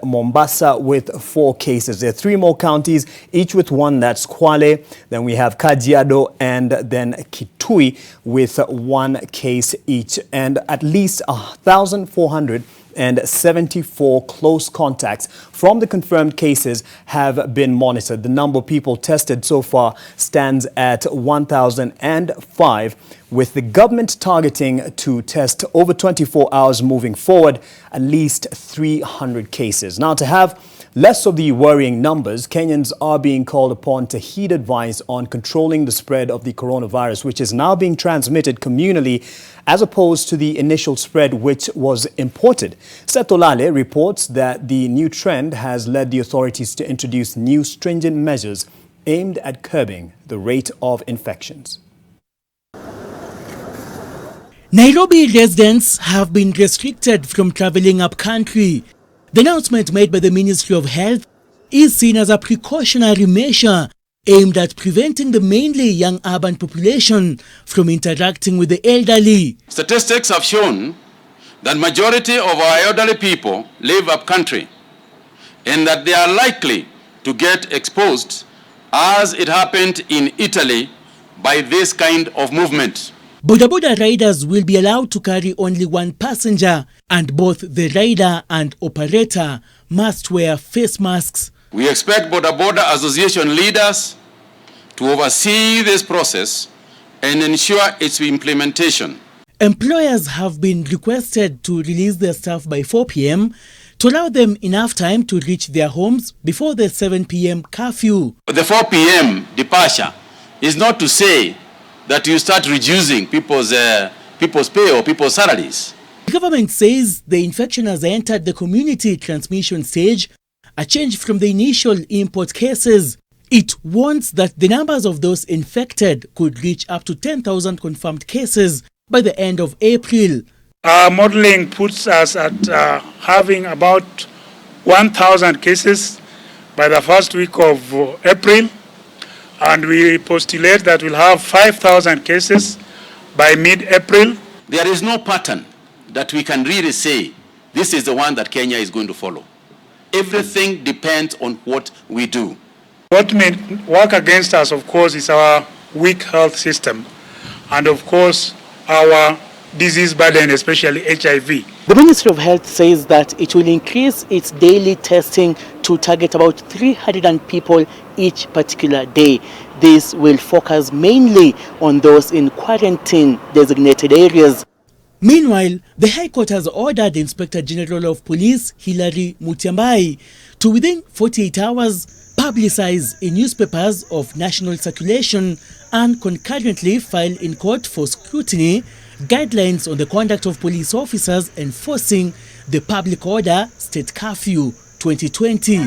Mombasa with 4 cases. There are 3 more counties, each with one. That's Kwale. Then we have Kajiado and then Kitui with 1 case each. And at least 1,474 close contacts from the confirmed cases have been monitored. The number of people tested so far stands at 1,005, with the government targeting to test over 24 hours moving forward at least 300 cases. Now, to have less of the worrying numbers, Kenyans are being called upon to heed advice on controlling the spread of the coronavirus, which is now being transmitted communally as opposed to the initial spread, which was imported. Setolale reports that the new trend has led the authorities to introduce new stringent measures aimed at curbing the rate of infections. Nairobi residents have been restricted from traveling up country. The announcement made by the Ministry of Health is seen as a precautionary measure aimed at preventing the mainly young urban population from interacting with the elderly. Statistics have shown that majority of our elderly people live up country and that they are likely to get exposed, as it happened in Italy, by this kind of movement. Boda riders will be allowed to carry only 1 passenger, and both the rider and operator must wear face masks. We expect Boda Association leaders to oversee this process and ensure its implementation. Employers have been requested to release their staff by 4 p.m. to allow them enough time to reach their homes before the 7 p.m. curfew. The 4 p.m. departure is not to say that you start reducing people's pay or people's salaries. The government says the infection has entered the community transmission stage, a change from the initial import cases. It warns that the numbers of those infected could reach up to 10,000 confirmed cases by the end of April. Our modeling puts us at having about 1,000 cases by the first week of April. And we postulate that we'll have 5,000 cases by mid-April. There is no pattern that we can really say, this is the one that Kenya is going to follow. Everything depends on what we do. What may work against us, of course, is our weak health system. And of course, our disease burden, especially HIV. The Ministry of Health says that it will increase its daily testing to target about 300 people each particular day. This will focus mainly on those in quarantine designated areas. Meanwhile, the High Court has ordered the Inspector General of Police, Hilary Mutyambai, to within 48 hours publicize in newspapers of national circulation and concurrently file in court for scrutiny guidelines on the conduct of police officers enforcing the public order state curfew 2020.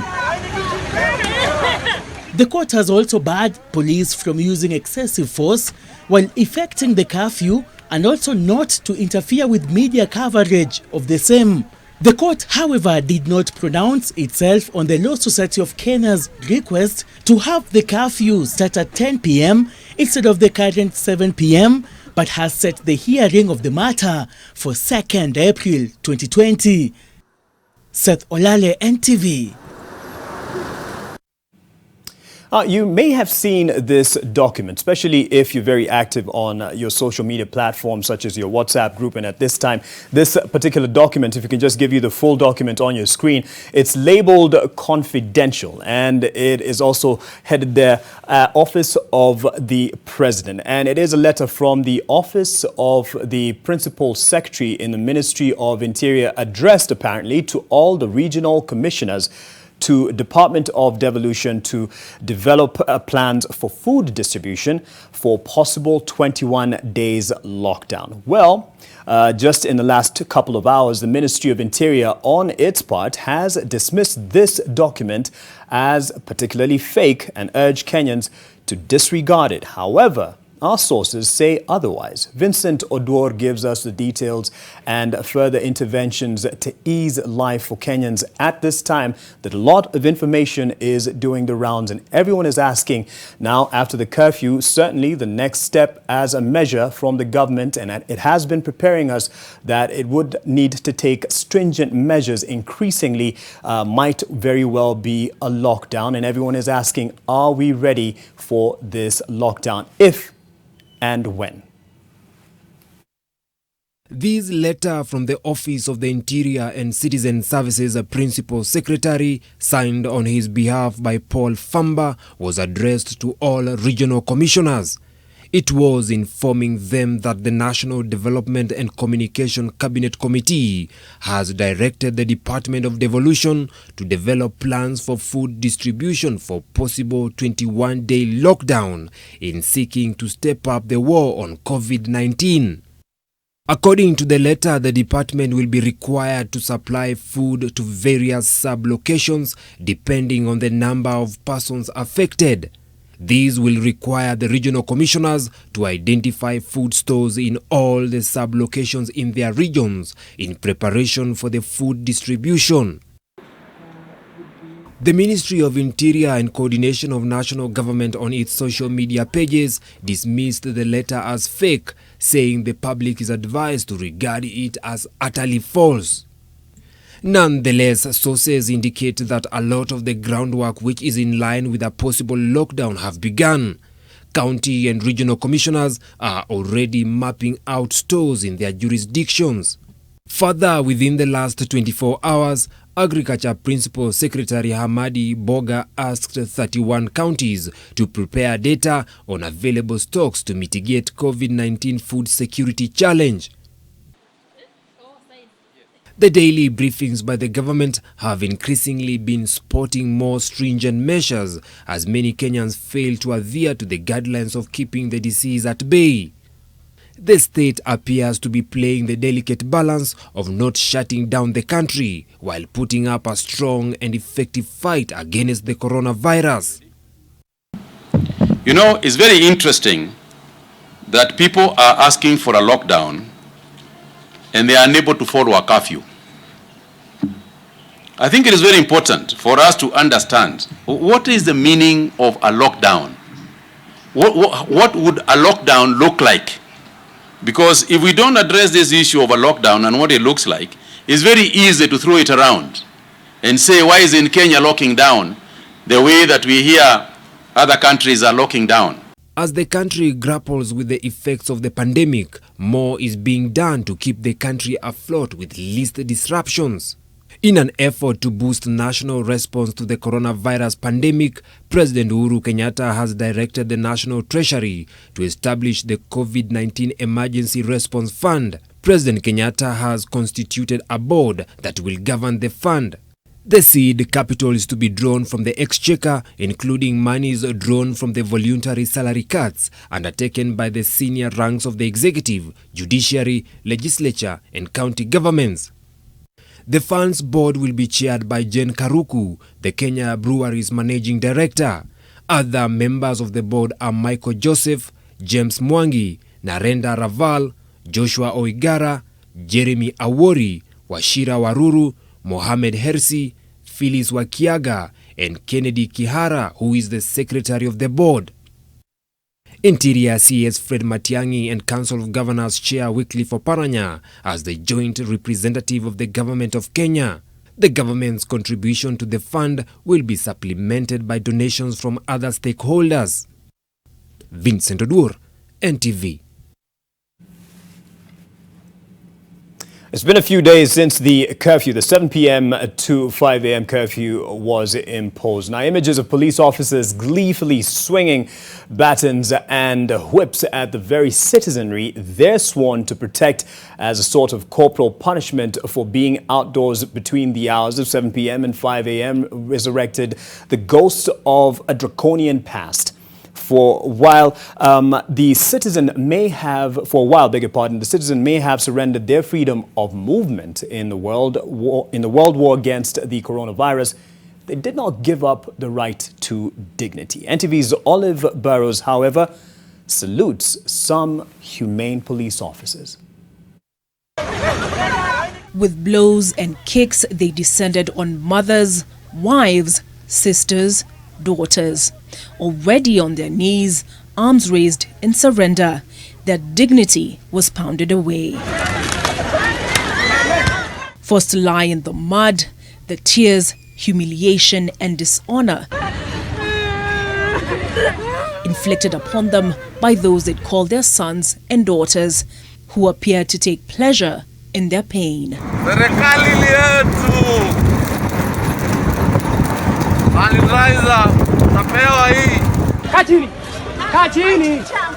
The court has also barred police from using excessive force while effecting the curfew and also not to interfere with media coverage of the same. The court, however, did not pronounce itself on the Law Society of Kenya's request to have the curfew start at 10 p.m. instead of the current 7 p.m., but has set the hearing of the matter for 2nd April 2020. Seth Olale, NTV. You may have seen this document, especially if you're very active on your social media platforms, such as your WhatsApp group. And at this time, this particular document, if you can just give you the full document on your screen, it's labeled confidential. And it is also headed there, Office of the President. And it is a letter from the Office of the Principal Secretary in the Ministry of Interior, addressed apparently to all the regional commissioners to Department of Devolution to develop plans for food distribution for possible 21 days lockdown. Well, just in the last couple of hours, the Ministry of Interior, on its part, has dismissed this document as particularly fake and urged Kenyans to disregard it. However, our sources say otherwise. Vincent Odwor gives us the details and further interventions to ease life for Kenyans at this time that a lot of information is doing the rounds, and everyone is asking now after the curfew, certainly the next step as a measure from the government, and it has been preparing us that it would need to take stringent measures. Increasingly might very well be a lockdown, and everyone is asking, are we ready for this lockdown? If and when? This letter from the Office of the Interior and Citizen Services Principal Secretary, signed on his behalf by Paul Famba, was addressed to all regional commissioners. It was informing them that the National Development and Communication Cabinet Committee has directed the Department of Devolution to develop plans for food distribution for possible 21-day lockdown in seeking to step up the war on COVID-19. According to the letter, the department will be required to supply food to various sub-locations depending on the number of persons affected. These will require the regional commissioners to identify food stores in all the sub-locations in their regions in preparation for the food distribution. The Ministry of Interior and Coordination of National Government on its social media pages dismissed the letter as fake, saying the public is advised to regard it as utterly false. Nonetheless, sources indicate that a lot of the groundwork which is in line with a possible lockdown have begun. County and regional commissioners are already mapping out stores in their jurisdictions. Further, within the last 24 hours, Agriculture Principal Secretary Hamadi Boga asked 31 counties to prepare data on available stocks to mitigate COVID-19 food security challenge. The daily briefings by the government have increasingly been spotting more stringent measures as many Kenyans fail to adhere to the guidelines of keeping the disease at bay. The state appears to be playing the delicate balance of not shutting down the country while putting up a strong and effective fight against the coronavirus. You know, it's very interesting that people are asking for a lockdown and they are unable to follow a curfew. I think it is very important for us to understand what is the meaning of a lockdown. What would a lockdown look like? Because if we don't address this issue of a lockdown and what it looks like, it's very easy to throw it around and say, why is in Kenya locking down the way that we hear other countries are locking down? As the country grapples with the effects of the pandemic, more is being done to keep the country afloat with least disruptions. In an effort to boost national response to the coronavirus pandemic, President Uhuru Kenyatta has directed the National Treasury to establish the COVID-19 Emergency Response Fund. President Kenyatta has constituted a board that will govern the fund. The seed capital is to be drawn from the exchequer, including monies drawn from the voluntary salary cuts undertaken by the senior ranks of the executive, judiciary, legislature, and county governments. The fund's board will be chaired by Jane Karuku, the Kenya Breweries Managing Director. Other members of the board are Michael Joseph, James Mwangi, Narendra Raval, Joshua Oigara, Jeremy Awori, Washira Waruru, Mohamed Hersi, Phyllis Wakiaga, and Kennedy Kihara, who is the secretary of the board. Interior CS Fred Matiang'i and Council of Governors Chair Wycliffe Oparanya as the joint representative of the Government of Kenya. The government's contribution to the fund will be supplemented by donations from other stakeholders. Vincent Odwor, NTV. It's been a few days since the curfew, the 7 p.m. to 5 a.m. curfew was imposed. Now, images of police officers gleefully swinging batons and whips at the very citizenry they're sworn to protect as a sort of corporal punishment for being outdoors between the hours of 7 p.m. and 5 a.m. resurrected the ghost of a draconian past. For a while, the citizen may have surrendered their freedom of movement in the world war against the coronavirus. They did not give up the right to dignity. NTV's Olive Burrows, however, salutes some humane police officers. With blows and kicks, they descended on mothers, wives, sisters, daughters. Already on their knees, arms raised in surrender, their dignity was pounded away. Forced to lie in the mud, the tears, humiliation and dishonor inflicted upon them by those they call their sons and daughters, who appeared to take pleasure in their pain.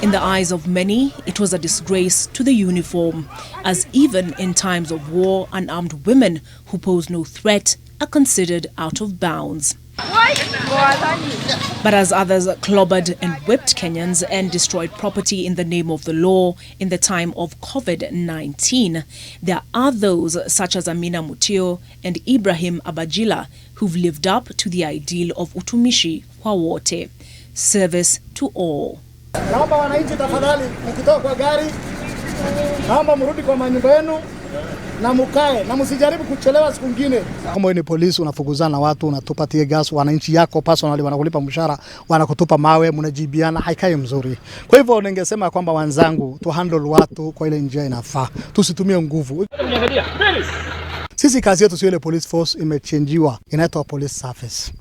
In the eyes of many, it was a disgrace to the uniform, as even in times of war, unarmed women who pose no threat are considered out of bounds. But as others clobbered and whipped Kenyans and destroyed property in the name of the law in the time of COVID-19, there are those such as Amina Mutio and Ibrahim Abajila who've lived up to the ideal of utumishi kwa wote, service to all. Naomba wananchi tafadhali, mkitoka kwa gari, naomba mrudi kwa manyumba yenu na mukae na msijaribu kuchelewa siku nyingine. Kama ni polisi unafukuzana na watu, unatupa tear gas, wananchi yako personally wanakulipa mshahara, wanakutupa mawe, mnajibiana, haikai mzuri. Kwa hivyo ningesema kwamba wanzangu tu handle watu kwa ile njia inafaa. Tusitumie nguvu. Sisi kazi yetu sio ile police force, imechangiwa, inaitwa police service.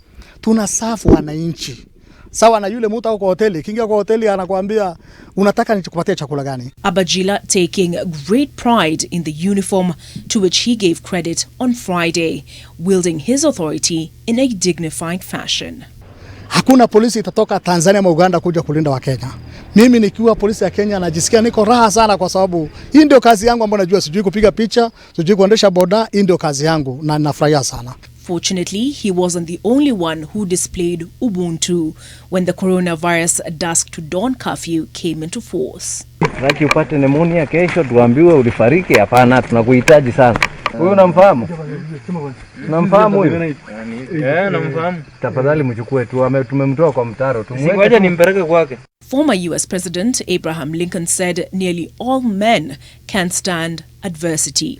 Tunasafu wananchi. Sawa na yule mtu kwa hoteli, kingia kwa hoteli anakuambia unataka nikupatie chakula gani? Abajila taking great pride in the uniform, to which he gave credit on Friday, wielding his authority in a dignified fashion. Hakuna polisi itatoka Tanzania ama Uganda kuja kulinda wa Kenya. Mimi nikiwa polisi ya Kenya najisikia niko raha sana, kwa sababu hii ndio kazi yangu ambayo najua, sijui kupiga picha, sijui kuendesha boda, hii ndio kazi yangu na ninafurahia sana. Fortunately, he wasn't the only one who displayed Ubuntu when the coronavirus dusk to dawn curfew came into force. Raki upate pneumonia kesho tuambiwe ulifariki, hapana, tunakuhitaji sana. Huyu unamfahamu? Unamfahamu huyu? Namfahamu. Tafadhali mchukue tu, tumemtoa kwa mtaro, tumweke nimpeleke kwake. Former US President Abraham Lincoln said nearly all men can stand adversity.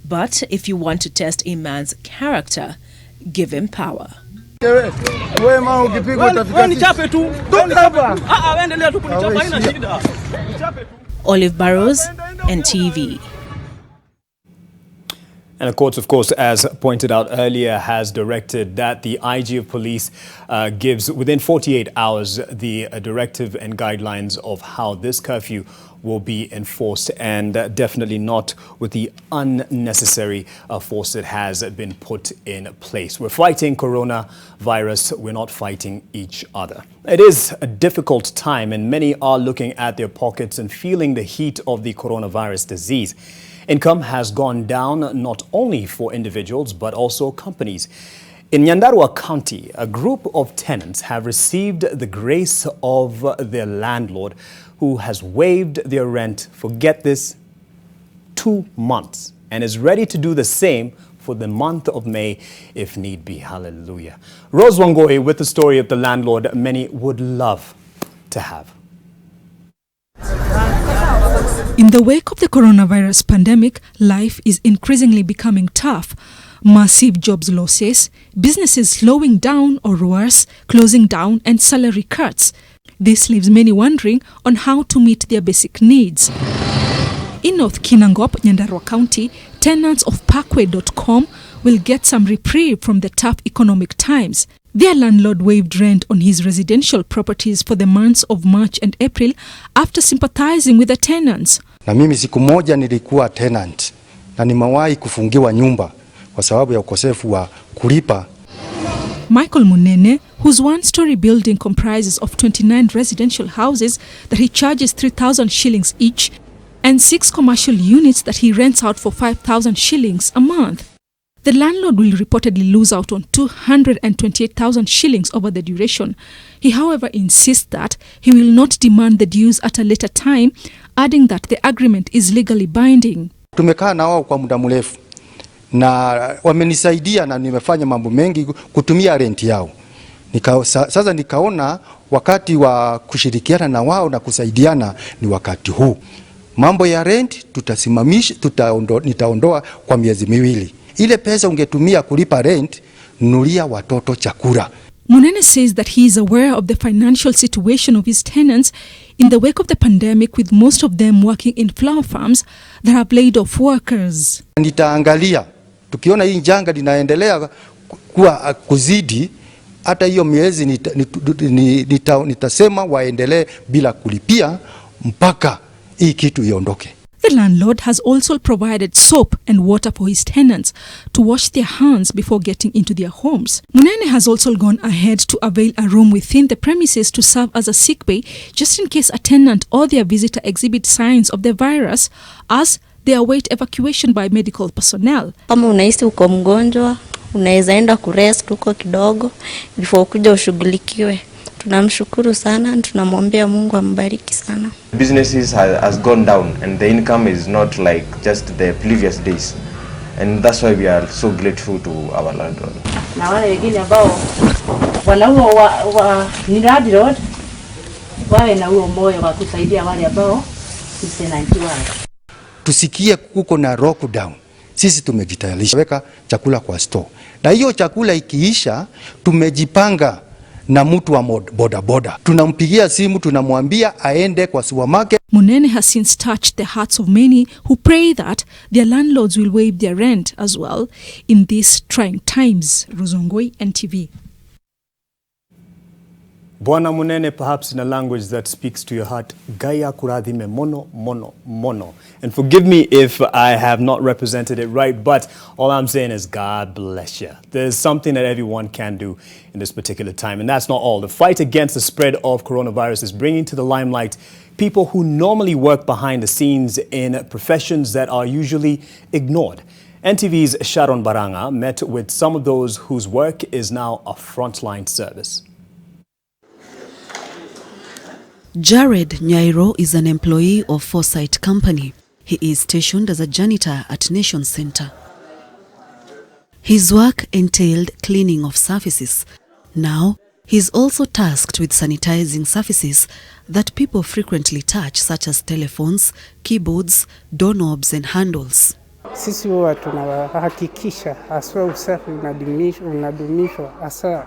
But if you want to test a man's character, give him power. Olive Barrows, NTV. And the court, of course, as pointed out earlier, has directed that the IG of police gives within 48 hours the directive and guidelines of how this curfew will be enforced, and definitely not with the unnecessary force that has been put in place. We're fighting coronavirus, we're not fighting each other. It is a difficult time, and many are looking at their pockets and feeling the heat of the coronavirus disease. Income has gone down not only for individuals but also companies. In Nyandarua County, a group of tenants have received the grace of their landlord, who has waived their rent for, get this, 2 months, and is ready to do the same for the month of May if need be. Hallelujah. Rose Wangige with the story of the landlord many would love to have. In the wake of the coronavirus pandemic, life is increasingly becoming tough. Massive jobs losses, businesses slowing down or worse, closing down, and salary cuts. This leaves many wondering on how to meet their basic needs. In North Kinangop, Nyandarua County, tenants of Parkway.com will get some reprieve from the tough economic times. Their landlord waived rent on his residential properties for the months of March and April after sympathizing with the tenants. Na mimi siku moja nilikuwa tenant na nimewahi kufungiwa nyumba kwa sababu ya ukosefu wa kulipa. Michael Munene, whose one-story building comprises of 29 residential houses that he charges 3,000 shillings each, and 6 commercial units that he rents out for 5,000 shillings a month. The landlord will reportedly lose out on 228,000 shillings over the duration. He, however, insists that he will not demand the dues at a later time, adding that the agreement is legally binding. Tumekaa na wao kwa muda mrefu na wamenisaidia na nimefanya mambo mengi kutumia rent yao. Sasa nikaona wakati wa kushirikiana na wao na kusaidiana ni wakati huu. Mambo ya rent tutasimamisha, nitaondoa kwa miezi miwili. Ile pesa ungetumia kulipa rent, nunulia watoto chakula. Munene says that he is aware of the financial situation of his tenants in the wake of the pandemic, with most of them working in flower farms that have laid off workers. Nitaangalia, tukiona hii janga linaendelea kuwa kuzidi, hata hiyo miezi nitasema waendelee bila kulipia mpaka hii kitu iondoke. The landlord has also provided soap and water for his tenants to wash their hands before getting into their homes. Munene has also gone ahead to avail a room within the premises to serve as a sick bay, just in case a tenant or their visitor exhibit signs of the virus, as they await evacuation by medical personnel. Kama unahisi uko mgonjwa, unaweza enda kurest huko kidogo before kuja ushughulikiwe. Tunamshukuru sana, tunamwombea Mungu ambariki sana. Businesses has gone down and the income is not like just the previous days, and that's why we are so grateful to our landlord. Na wale wengine ambao wanauo wa Landlord wawe na huo moyo wa kusaidia wale ambao tenants wao. Tusikie kuko na lockdown. Sisi tumejitayarisha weka chakula kwa store. Na hiyo chakula ikiisha, tumejipanga na mtu wa boda boda. Tunampigia simu, tunamwambia aende kwa supermarket. Munene has since touched the hearts of many who pray that their landlords will waive their rent as well in these trying times. Ruzongoi, NTV. Bwana Munene, perhaps in a language that speaks to your heart, Gaya kuradhime mono, mono, mono. And forgive me if I have not represented it right, but all I'm saying is God bless you. There's something that everyone can do in this particular time, and that's not all. The fight against the spread of coronavirus is bringing to the limelight people who normally work behind the scenes in professions that are usually ignored. NTV's Sharon Baranga met with some of those whose work is now a frontline service. Jared Nyairo is an employee of Foresight Company. He is stationed as a janitor at Nation Center. His work entailed cleaning of surfaces. Now, he is also tasked with sanitizing surfaces that people frequently touch, such as telephones, keyboards, doorknobs and handles. Sisi huwa tunahakikisha haswa usafi unadumishwa hasa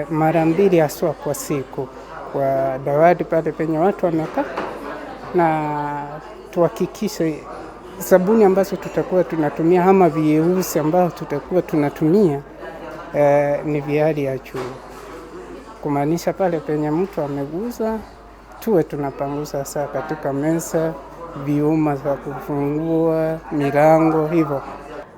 mara mbili haswa kwa siku. Kwa dawati pale penye watu wamekaa, na tuhakikishe sabuni ambazo tutakuwa tunatumia ama vieusi ambao tutakuwa tunatumia ni vya hali ya juu. Kumaanisha pale penye mtu ameguza tuwe tunapanguza saa katika meza, viuma za kufungua, milango hivyo.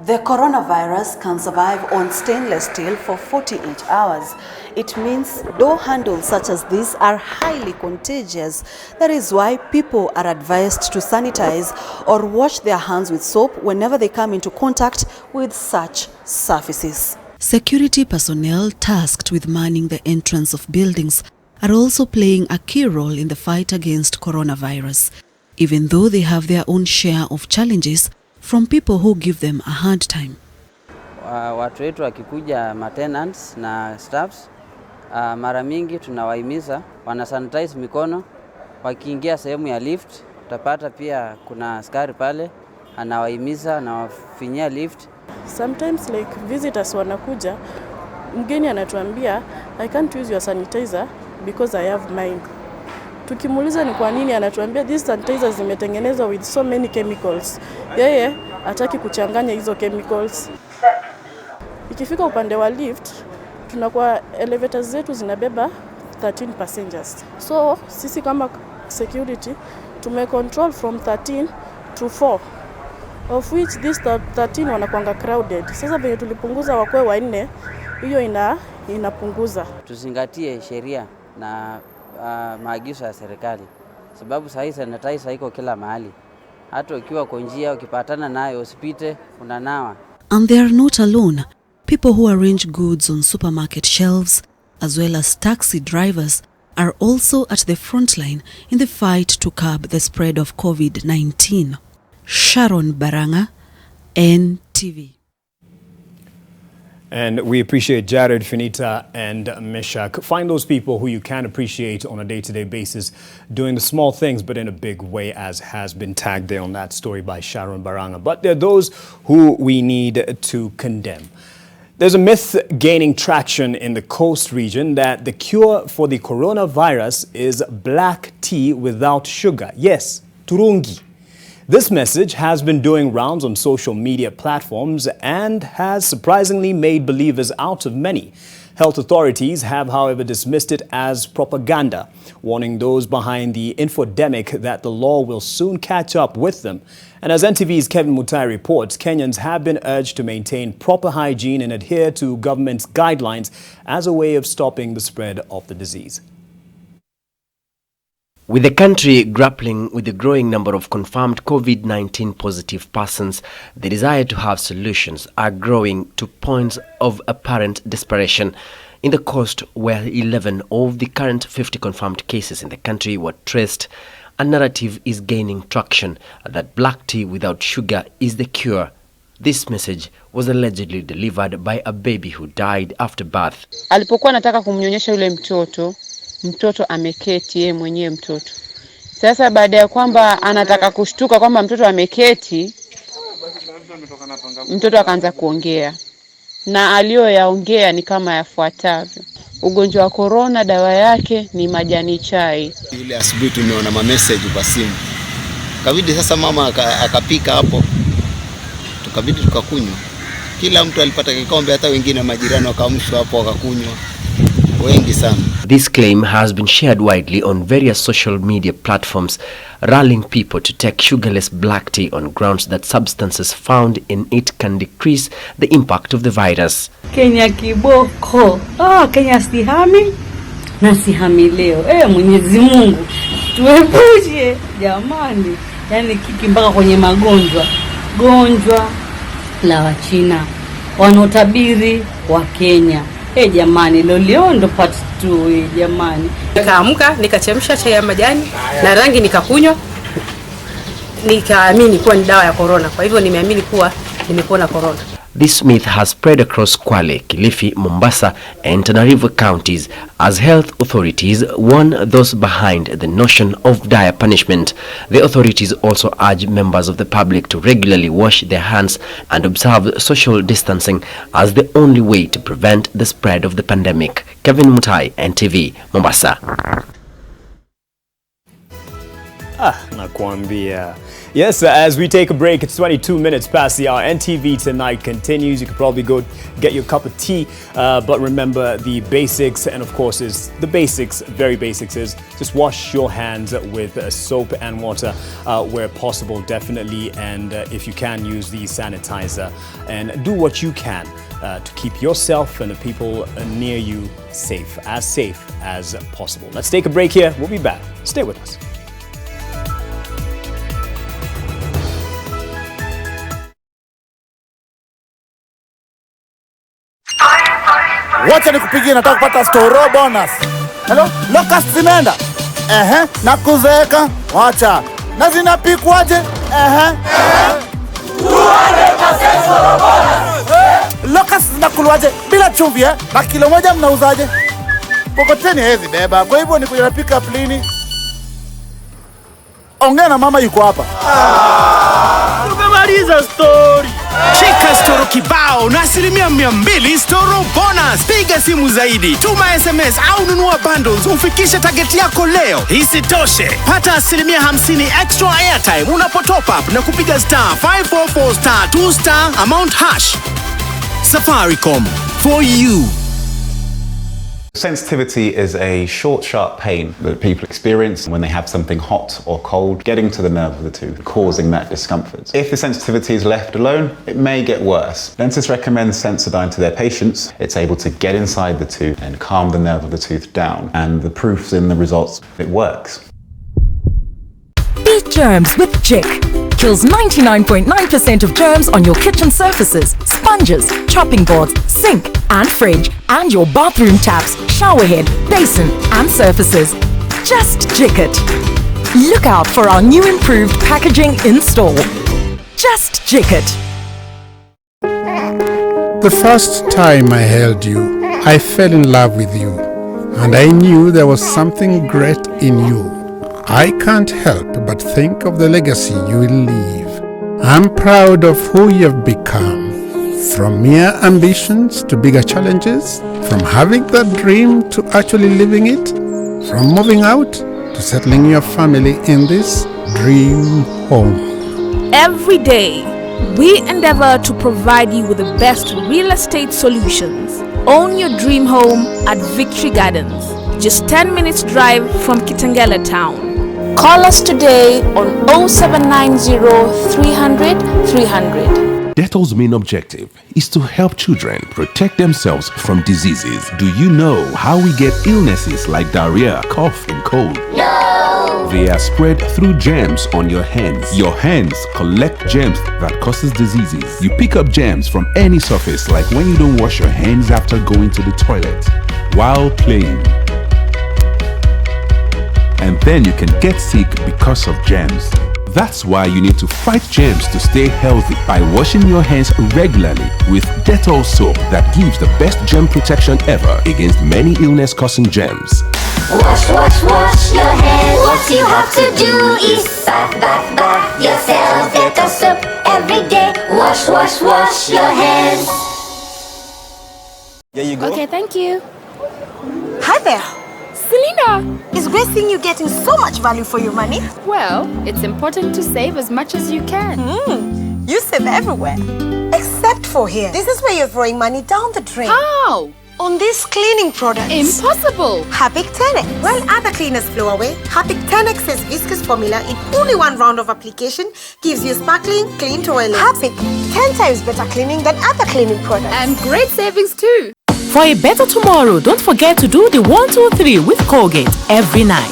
The coronavirus can survive on stainless steel for 48 hours. It means door handles such as these are highly contagious. That is why people are advised to sanitize or wash their hands with soap whenever they come into contact with such surfaces. Security personnel tasked with manning the entrance of buildings are also playing a key role in the fight against coronavirus, even though they have their own share of challenges from people who give them a hard time. Watu wetu wakikuja tenants na staffs, mara mingi tunawahimiza wana sanitize mikono. Wakiingia sehemu ya lift, utapata pia kuna askari pale anawahimiza na wafinyia lift. Sometimes like visitors wanakuja, mgeni anatuambia I can't use your sanitizer because I have mine. Tukimuuliza ni kwa nini, anatuambia these sanitizers zimetengenezwa with so many chemicals. Yeye hataki kuchanganya hizo chemicals. Ikifika upande wa lift, tunakuwa elevators zetu zinabeba 13 passengers. So sisi kama security tumecontrol from 13 to 4, of which these 13 wanakuanga crowded. Sasa venye tulipunguza wakwe wanne, hiyo inapunguza. Tuzingatie sheria na maagizo ya serikali, sababu sasa sanitizer iko kila mahali. Hata ukiwa kwa njia ukipatana nayo usipite, unanawa. And they are not alone. People who arrange goods on supermarket shelves, as well as taxi drivers, are also at the front line in the fight to curb the spread of COVID-19. Sharon Baranga, NTV. And we appreciate Jared, Finita, and Meshach. Find those people who you can appreciate on a day-to-day basis, doing the small things, but in a big way, as has been tagged there on that story by Sharon Baranga. But there are those who we need to condemn. There's a myth gaining traction in the coast region that the cure for the coronavirus is black tea without sugar. Yes, turungi. This message has been doing rounds on social media platforms and has surprisingly made believers out of many. Health authorities have, however, dismissed it as propaganda, warning those behind the infodemic that the law will soon catch up with them. And as NTV's Kevin Mutai reports, Kenyans have been urged to maintain proper hygiene and adhere to government's guidelines as a way of stopping the spread of the disease. With the country grappling with the growing number of confirmed COVID-19 positive persons, the desire to have solutions are growing to points of apparent desperation. In the coast, where 11 of the current 50 confirmed cases in the country were traced, a narrative is gaining traction that black tea without sugar is the cure. This message was allegedly delivered by a baby who died after birth. Alipokuwa anataka kumnyonyesha yule mtoto ameketi yeye mwenyewe mtoto. Sasa baada ya kwamba anataka kushtuka kwamba mtoto ameketi, mtoto akaanza kuongea. Na aliyoyaongea ni kama yafuatavyo. Ugonjwa wa corona dawa yake ni majani chai. Ile asubuhi tumeona message kwa simu. Kabidi sasa mama akapika hapo. Tukabidi tukakunywa. Kila mtu alipata kikombe, hata wengine majirani wakamshwa hapo wakakunywa. Wengi sana. This claim has been shared widely on various social media platforms, rallying people to take sugarless black tea on grounds that substances found in it can decrease the impact of the virus. Kenya kiboko. Kenya sihami na sihami leo. Mwenyezi Mungu tuepushe jamani. Yani kiki mpaka kwenye gonjwa la Wachina wanotabiri wa Kenya. Jamani, Loliondo part 2 jamani. Nikaamka nikachemsha chai ya majani na rangi nikakunywa. Nikaamini kuwa ni dawa ya corona. Kwa hivyo nimeamini kuwa nimepona corona. This myth has spread across Kwale, Kilifi, Mombasa and Tana River counties as health authorities warn those behind the notion of dire punishment. The authorities also urge members of the public to regularly wash their hands and observe social distancing as the only way to prevent the spread of the pandemic. Kevin Mutai, NTV, Mombasa. Nakwambia. Yes, as we take a break, it's 22 minutes past the hour. NTV Tonight continues. You can probably go get your cup of tea, but remember the basics, and of course is the basics, very basics, is just wash your hands with soap and water where possible, definitely, and if you can, use the sanitizer, and do what you can to keep yourself and the people near you safe as possible. Let's take a break here. We'll be back. Stay with us. Wacha nikupigie, nataka kupata store bonus. Hello? Locusts zimeenda? Na kuzeeka? Wacha. Na zinapikwaje? 200% store bonus. Locusts zinakulwaje? Bila chumvi na kilo moja mnauzaje? Pokoteni hezi beba. Kwa hivyo nikuja pick up lini? Ongea na mama yuko hapa. Tumemaliza story. Shika storo kibao na 200% storo bonus. Piga simu zaidi, tuma SMS au nunua bundles ufikishe target yako leo. Isitoshe, pata 50% extra airtime unapo top up na kupiga *544*2* amount hash. Safaricom, for you. Sensitivity is a short, sharp pain that people experience when they have something hot or cold getting to the nerve of the tooth, causing that discomfort. If the sensitivity is left alone, it may get worse. Dentists recommend Sensodyne to their patients. It's able to get inside the tooth and calm the nerve of the tooth down, and the proof's in the results. It works. Beat germs with Chick. Kills 99.9% of germs on your kitchen surfaces, sponges, chopping boards, sink and fridge, and your bathroom taps, shower head, basin and surfaces. Just Chick it. Look out for our new improved packaging in store. Just Chick it. The first time I held you, I fell in love with you, and I knew there was something great in you. I can't help but think of the legacy you will leave. I'm proud of who you've become. From mere ambitions to bigger challenges, from having that dream to actually living it, from moving out to settling your family in this dream home. Every day, we endeavor to provide you with the best real estate solutions. Own your dream home at Victory Gardens, just 10 minutes drive from Kitengela town. Call us today on 0790 300 300. Dettol's main objective is to help children protect themselves from diseases. Do you know how we get illnesses like diarrhea, cough, and cold? No! They are spread through germs on your hands. Your hands collect germs that causes diseases. You pick up germs from any surface, like when you don't wash your hands after going to the toilet, while playing. And then you can get sick because of germs. That's why you need to fight germs to stay healthy by washing your hands regularly with Dettol soap that gives the best germ protection ever against many illness-causing germs. Wash, wash, wash your hands. What you have to do is bath, bath, bath yourself. Dettol soap every day. Wash, wash, wash your hands. There you go. Okay, thank you. Hi there. Selena, it's great seeing you getting so much value for your money. Well, it's important to save as much as you can. You save everywhere, except for here. This is where you're throwing money down the drain. How? On these cleaning products. Impossible. Harpic 10X. While other cleaners flow away, Harpic 10X's viscous formula in only one round of application gives you sparkling, clean toilet. Harpic, 10 times better cleaning than other cleaning products. And great savings too. For a better tomorrow, don't forget to do the 1, 2, 3 with Colgate every night.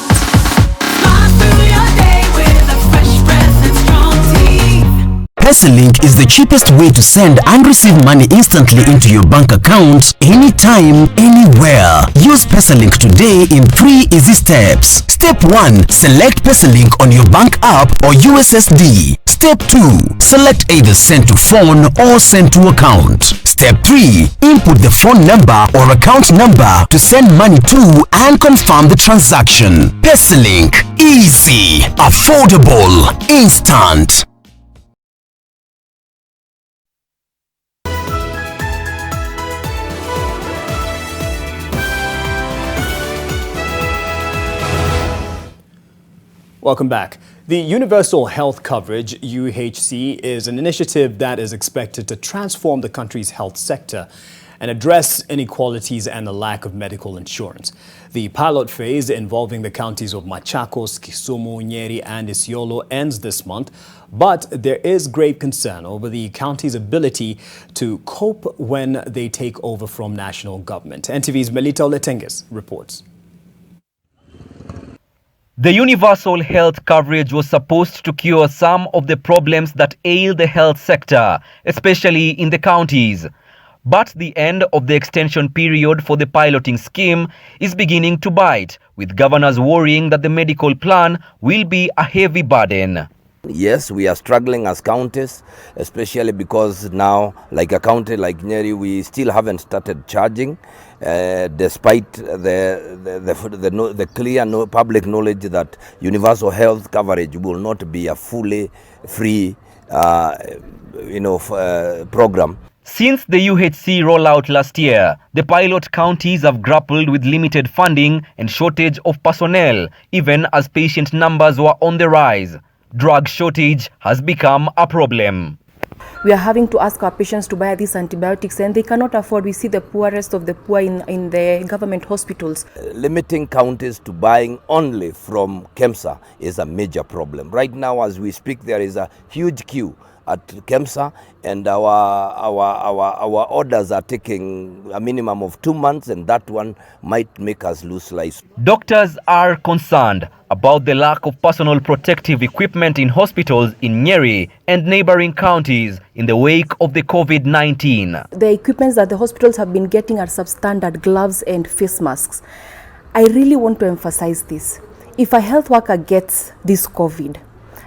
PesaLink is the cheapest way to send and receive money instantly into your bank account anytime, anywhere. Use PesaLink today in 3 easy steps. Step 1. Select PesaLink on your bank app or USSD. Step 2. Select either send to phone or send to account. Step 3. Input the phone number or account number to send money to and confirm the transaction. PesaLink. Easy, affordable, instant. Welcome back. The Universal Health Coverage, UHC, is an initiative that is expected to transform the country's health sector and address inequalities and the lack of medical insurance. The pilot phase involving the counties of Machakos, Kisumu, Nyeri and Isiolo ends this month, but there is grave concern over the county's ability to cope when they take over from national government. NTV's Melita Oletenges reports. The universal health coverage was supposed to cure some of the problems that ail the health sector, especially in the counties. But the end of the extension period for the piloting scheme is beginning to bite, with governors worrying that the medical plan will be a heavy burden. Yes, we are struggling as counties, especially because now, like a county like Nyeri, we still haven't started charging, despite the clear public knowledge that universal health coverage will not be a fully free, program. Since the UHC rollout last year, the pilot counties have grappled with limited funding and shortage of personnel, even as patient numbers were on the rise. Drug shortage has become a problem. We are having to ask our patients to buy these antibiotics and they cannot afford. We see the poorest of the poor in the government hospitals. Limiting counties to buying only from KEMSA is a major problem. Right now as we speak, there is a huge queue at KEMSA and our orders are taking a minimum of 2 months, and that one might make us lose lives. Doctors are concerned about the lack of personal protective equipment in hospitals in Nyeri and neighboring counties in the wake of the COVID-19. The equipments that the hospitals have been getting are substandard gloves and face masks. I really want to emphasize this. If a health worker gets this COVID,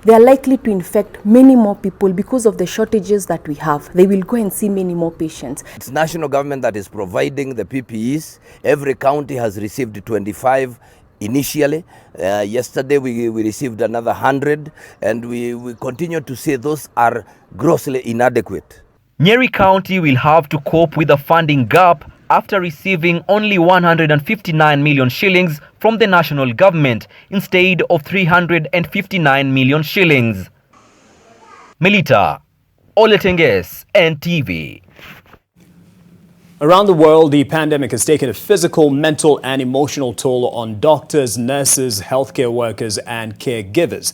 they are likely to infect many more people because of the shortages that we have. They will go and see many more patients. It's national government that is providing the PPEs. Every county has received 25 initially. Yesterday we received another 100, and we continue to say those are grossly inadequate. Nyeri County will have to cope with a funding gap after receiving only 159 million shillings from the national government instead of 359 million shillings. Melita Oletenges, NTV. Around the world, the pandemic has taken a physical, mental and emotional toll on doctors, nurses, healthcare workers and caregivers.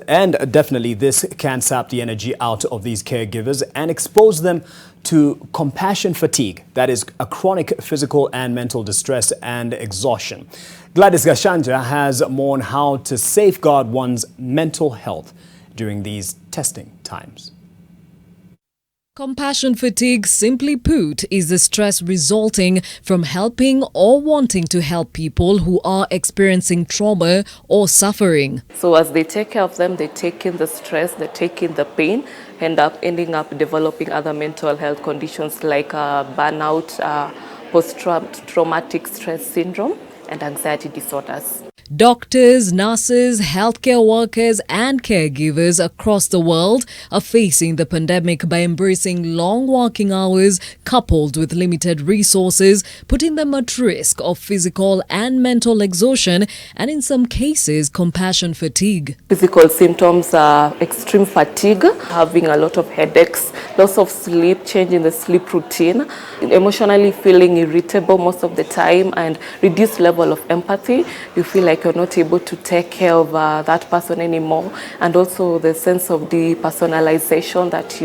And definitely this can sap the energy out of these caregivers and expose them to compassion fatigue, that is a chronic physical and mental distress and exhaustion. Gladys Gashanja has more on how to safeguard one's mental health during these testing times. Compassion fatigue, simply put, is the stress resulting from helping or wanting to help people who are experiencing trauma or suffering. So as they take care of them, they take in the stress, they take in the pain, ending up developing other mental health conditions like burnout, post-traumatic stress syndrome, and anxiety disorders. Doctors, nurses, healthcare workers and caregivers across the world are facing the pandemic by embracing long working hours coupled with limited resources, putting them at risk of physical and mental exhaustion and in some cases compassion fatigue. Physical symptoms are extreme fatigue, having a lot of headaches, loss of sleep, change in the sleep routine, emotionally feeling irritable most of the time, and reduced level of empathy. You feel like you're not able to take care of that person anymore, and also the sense of depersonalization, that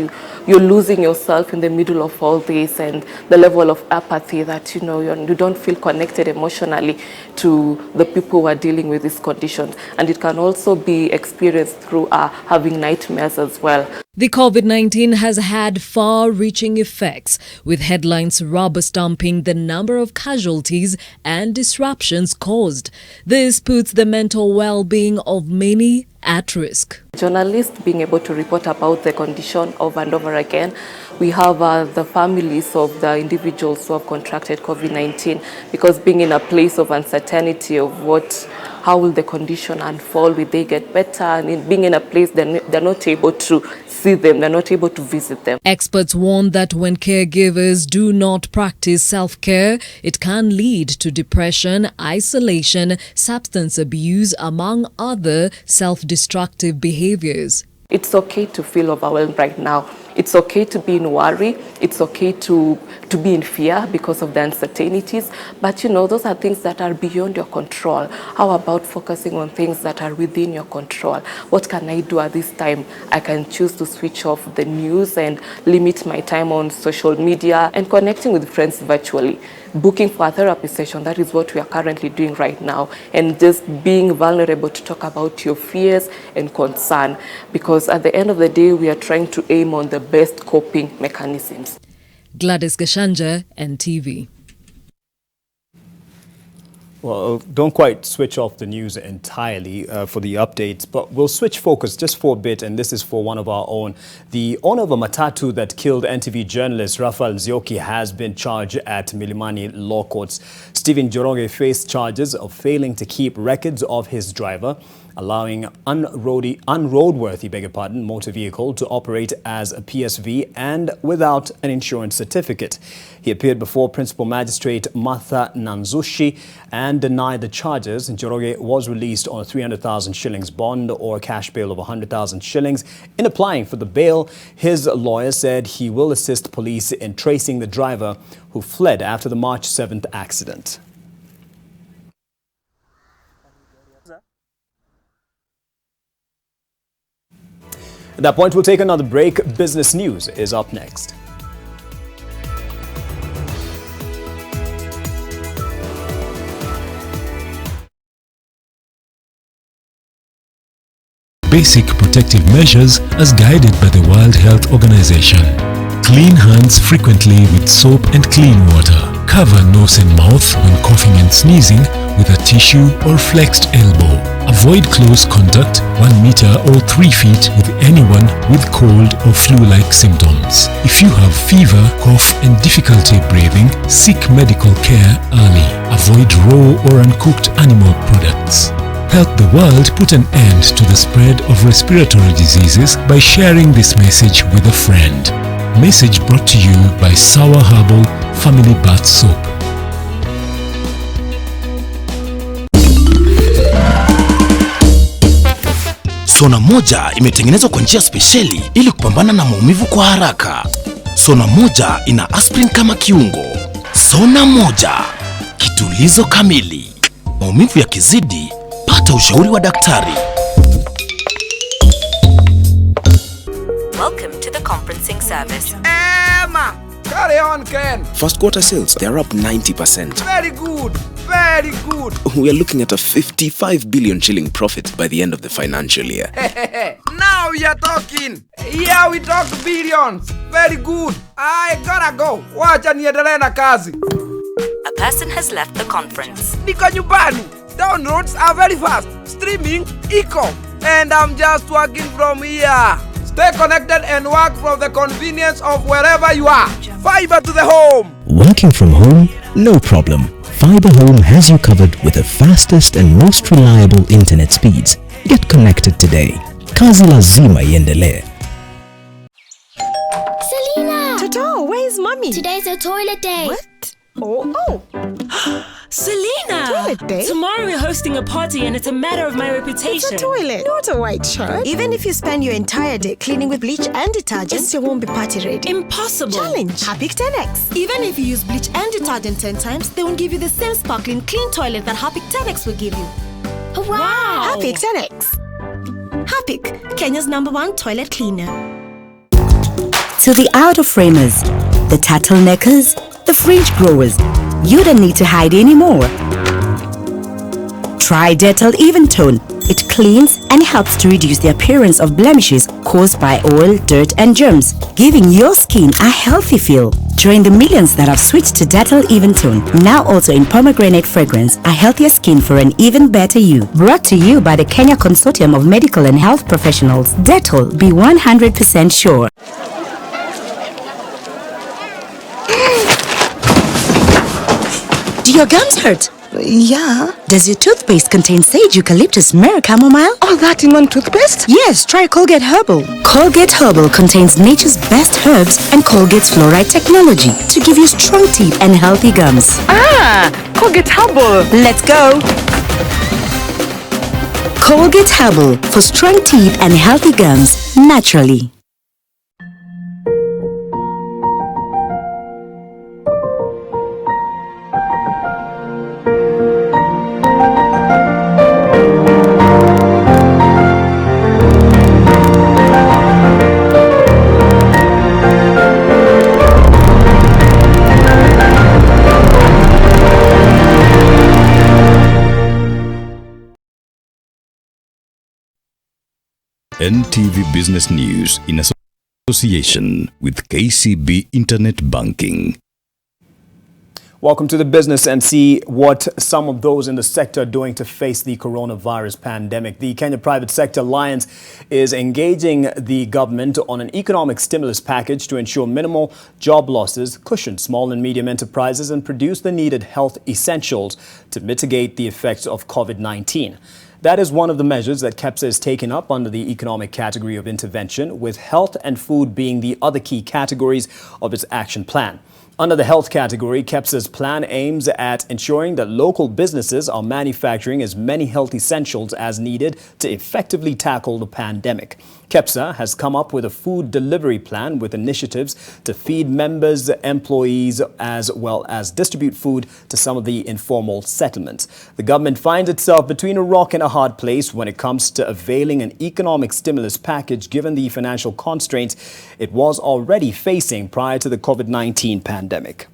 you're losing yourself in the middle of all this, and the level of apathy that you don't feel connected emotionally to the people who are dealing with this condition. And it can also be experienced through having nightmares as well. The COVID-19 has had far-reaching effects, with headlines rubber-stamping the number of casualties and disruptions caused. This puts the mental well-being of many at risk. Journalists being able to report about the condition over and over again. We have the families of the individuals who have contracted COVID-19, because being in a place of uncertainty of how will the condition unfold, will they get better, and being in a place they're not able to see them, they're not able to visit them. Experts warn that when caregivers do not practice self-care, it can lead to depression, isolation, substance abuse, among other self-destructive behaviors. It's okay to feel overwhelmed right now. It's okay to be in worry. It's okay to be in fear because of the uncertainties. But those are things that are beyond your control. How about focusing on things that are within your control? What can I do at this time? I can choose to switch off the news and limit my time on social media and connecting with friends virtually. Booking for a therapy session, that is what we are currently doing right now. And just being vulnerable to talk about your fears and concern. Because at the end of the day, we are trying to aim on the best coping mechanisms. Gladys Gashanja, NTV. Well, don't quite switch off the news entirely for the updates, but we'll switch focus just for a bit, and this is for one of our own. The owner of a matatu that killed NTV journalist Raphael Nzioki has been charged at Milimani Law Courts. Stephen Njoroge faced charges of failing to keep records of his driver, allowing unroadworthy motor vehicle to operate as a PSV and without an insurance certificate. He appeared before Principal Magistrate Martha Nanzushi and denied the charges. Njoroge was released on a 300,000 shillings bond or a cash bail of 100,000 shillings. In applying for the bail, his lawyer said he will assist police in tracing the driver who fled after the March 7th accident. At that point, we'll take another break. Business News is up next. Basic protective measures as guided by the World Health Organization. Clean hands frequently with soap and clean water. Cover nose and mouth when coughing and sneezing with a tissue or flexed elbow. Avoid close contact 1 meter or 3 feet with anyone with cold or flu-like symptoms. If you have fever, cough and difficulty breathing, seek medical care early. Avoid raw or uncooked animal products. Help the world put an end to the spread of respiratory diseases by sharing this message with a friend. Message brought to you by Sour Herbal Family Bath Soap. Sona moja imetengenezwa kwa njia spesheli ili kupambana na maumivu kwa haraka. Sona moja ina aspirin kama kiungo. Sona moja, kitulizo kamili. Maumivu yakizidi, pata ushauri wa daktari. Welcome to the conferencing service. Emma, carry on, Ken. First quarter sales, they're up 90%. Very good, very good. We are looking at a 55 billion shilling profit by the end of the financial year. Now we are talking. Here we talk billions. Very good. I gotta go. Wacha niendelee na kazi. A person has left the conference. Niko nyumbani. Downloads are very fast. Streaming, eco. And I'm just working from here. Stay connected and work from the convenience of wherever you are. Fiber to the home. Working from home? No problem. Fiber Home has you covered with the fastest and most reliable internet speeds. Get connected today. Kazi lazima iendelee. Selena! Toto, where is mommy? Today's a toilet day. What? Oh. Selena! Toilet day? Tomorrow we're hosting a party and it's a matter of my reputation. It's a toilet, not a white shirt. Even if you spend your entire day cleaning with bleach and detergent, it still won't be party ready. Impossible. Challenge. Harpic 10X. Even if you use bleach and detergent 10 times, they won't give you the same sparkling clean toilet that Harpic 10X will give you. Wow! Harpic 10X. Harpic, Kenya's #1 toilet cleaner. To the out-of-framers, the turtleneckers, the fringe growers, you don't need to hide anymore. Try Dettol Even Tone. It cleans and helps to reduce the appearance of blemishes caused by oil, dirt and germs, giving your skin a healthy feel. Join the millions that have switched to Dettol Even Tone, now also in pomegranate fragrance, a healthier skin for an even better you. Brought to you by the Kenya Consortium of Medical and Health Professionals. Dettol, be 100% sure. Do your gums hurt? Yeah. Does your toothpaste contain sage, eucalyptus, myrrh, chamomile? All that in one toothpaste? Yes, try Colgate Herbal. Colgate Herbal contains nature's best herbs and Colgate's fluoride technology to give you strong teeth and healthy gums. Colgate Herbal. Let's go. Colgate Herbal for strong teeth and healthy gums naturally. NTV Business News in association with KCB Internet Banking. Welcome to the business and see what some of those in the sector are doing to face the coronavirus pandemic. The Kenya Private Sector Alliance is engaging the government on an economic stimulus package to ensure minimal job losses, cushion small and medium enterprises and produce the needed health essentials to mitigate the effects of COVID-19. That is one of the measures that KEPSA is taking up under the economic category of intervention, with health and food being the other key categories of its action plan. Under the health category, KEPSA's plan aims at ensuring that local businesses are manufacturing as many health essentials as needed to effectively tackle the pandemic. KEPSA has come up with a food delivery plan with initiatives to feed members, employees, as well as distribute food to some of the informal settlements. The government finds itself between a rock and a hard place when it comes to availing an economic stimulus package given the financial constraints it was already facing prior to the COVID-19 pandemic.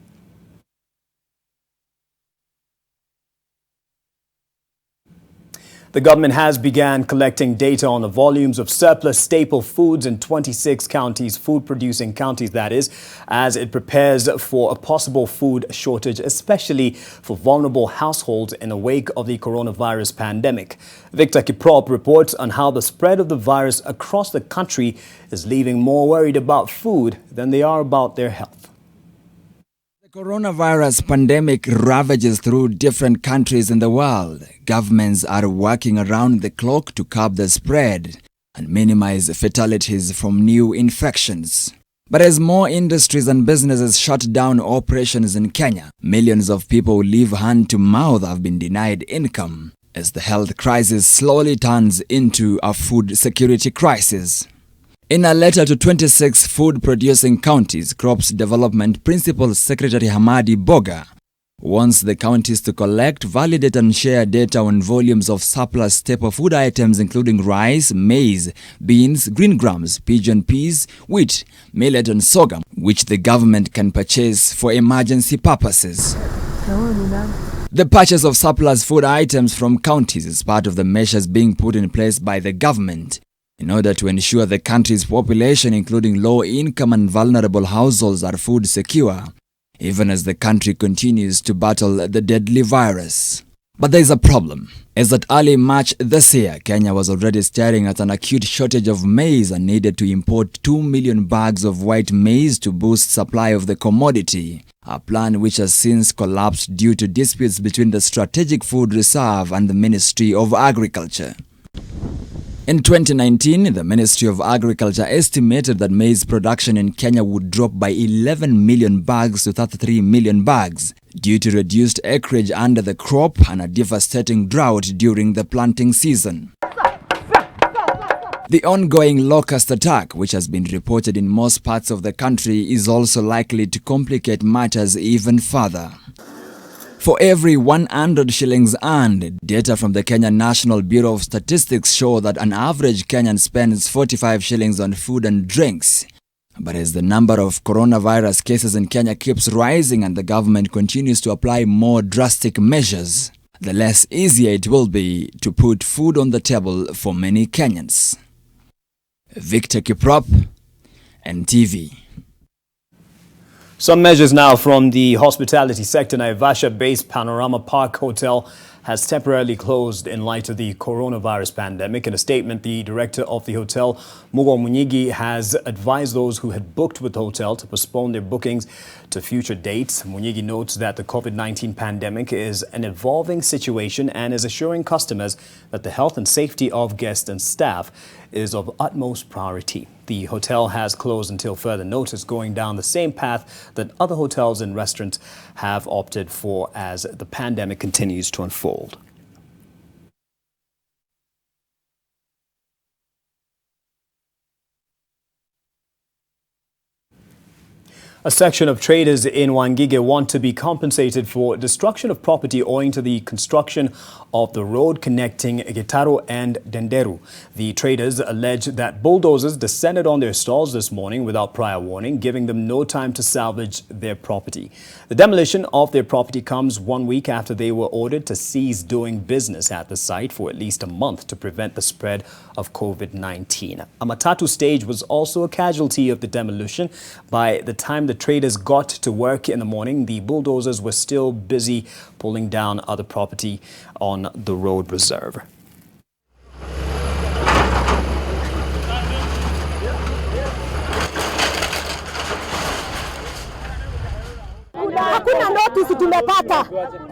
The government has begun collecting data on the volumes of surplus staple foods in 26 counties, food-producing counties that is, as it prepares for a possible food shortage, especially for vulnerable households in the wake of the coronavirus pandemic. Victor Kiprop reports on how the spread of the virus across the country is leaving more worried about food than they are about their health. The coronavirus pandemic ravages through different countries in the world. Governments are working around the clock to curb the spread and minimize fatalities from new infections. But as more industries and businesses shut down operations in Kenya, millions of people who live hand to mouth have been denied income as the health crisis slowly turns into a food security crisis. In a letter to 26 food-producing counties, Crops Development Principal Secretary Hamadi Boga wants the counties to collect, validate and share data on volumes of surplus staple food items including rice, maize, beans, green grams, pigeon peas, wheat, millet and sorghum, which the government can purchase for emergency purposes. The purchase of surplus food items from counties is part of the measures being put in place by the government in order to ensure the country's population, including low-income and vulnerable households, are food secure, even as the country continues to battle the deadly virus. But there is a problem, as at early March this year, Kenya was already staring at an acute shortage of maize and needed to import 2 million bags of white maize to boost supply of the commodity, a plan which has since collapsed due to disputes between the Strategic Food Reserve and the Ministry of Agriculture. In 2019, the Ministry of Agriculture estimated that maize production in Kenya would drop by 11 million bags to 33 million bags due to reduced acreage under the crop and a devastating drought during the planting season. The ongoing locust attack, which has been reported in most parts of the country, is also likely to complicate matters even further. For every 100 shillings earned, data from the Kenya National Bureau of Statistics show that an average Kenyan spends 45 shillings on food and drinks. But as the number of coronavirus cases in Kenya keeps rising and the government continues to apply more drastic measures, the less easier it will be to put food on the table for many Kenyans. Victor Kiprop, NTV. Some measures now from the hospitality sector. Naivasha-based Panorama Park Hotel has temporarily closed in light of the coronavirus pandemic. In a statement, the director of the hotel, Wangige, has advised those who had booked with the hotel to postpone their bookings to future dates. Wangige notes that the COVID-19 pandemic is an evolving situation and is assuring customers that the health and safety of guests and staff is of utmost priority. The hotel has closed until further notice, going down the same path that other hotels and restaurants have opted for as the pandemic continues to unfold. A section of traders in Wangige want to be compensated for destruction of property owing to the construction of the road connecting Gitaro and Denderu. The traders allege that bulldozers descended on their stalls this morning without prior warning, giving them no time to salvage their property. The demolition of their property comes 1 week after they were ordered to cease doing business at the site for at least a month to prevent the spread of COVID-19. A matatu stage was also a casualty of the demolition. By the time the traders got to work in the morning, the bulldozers were still busy pulling down other property on the road reserve. Hakuna notice tumepata.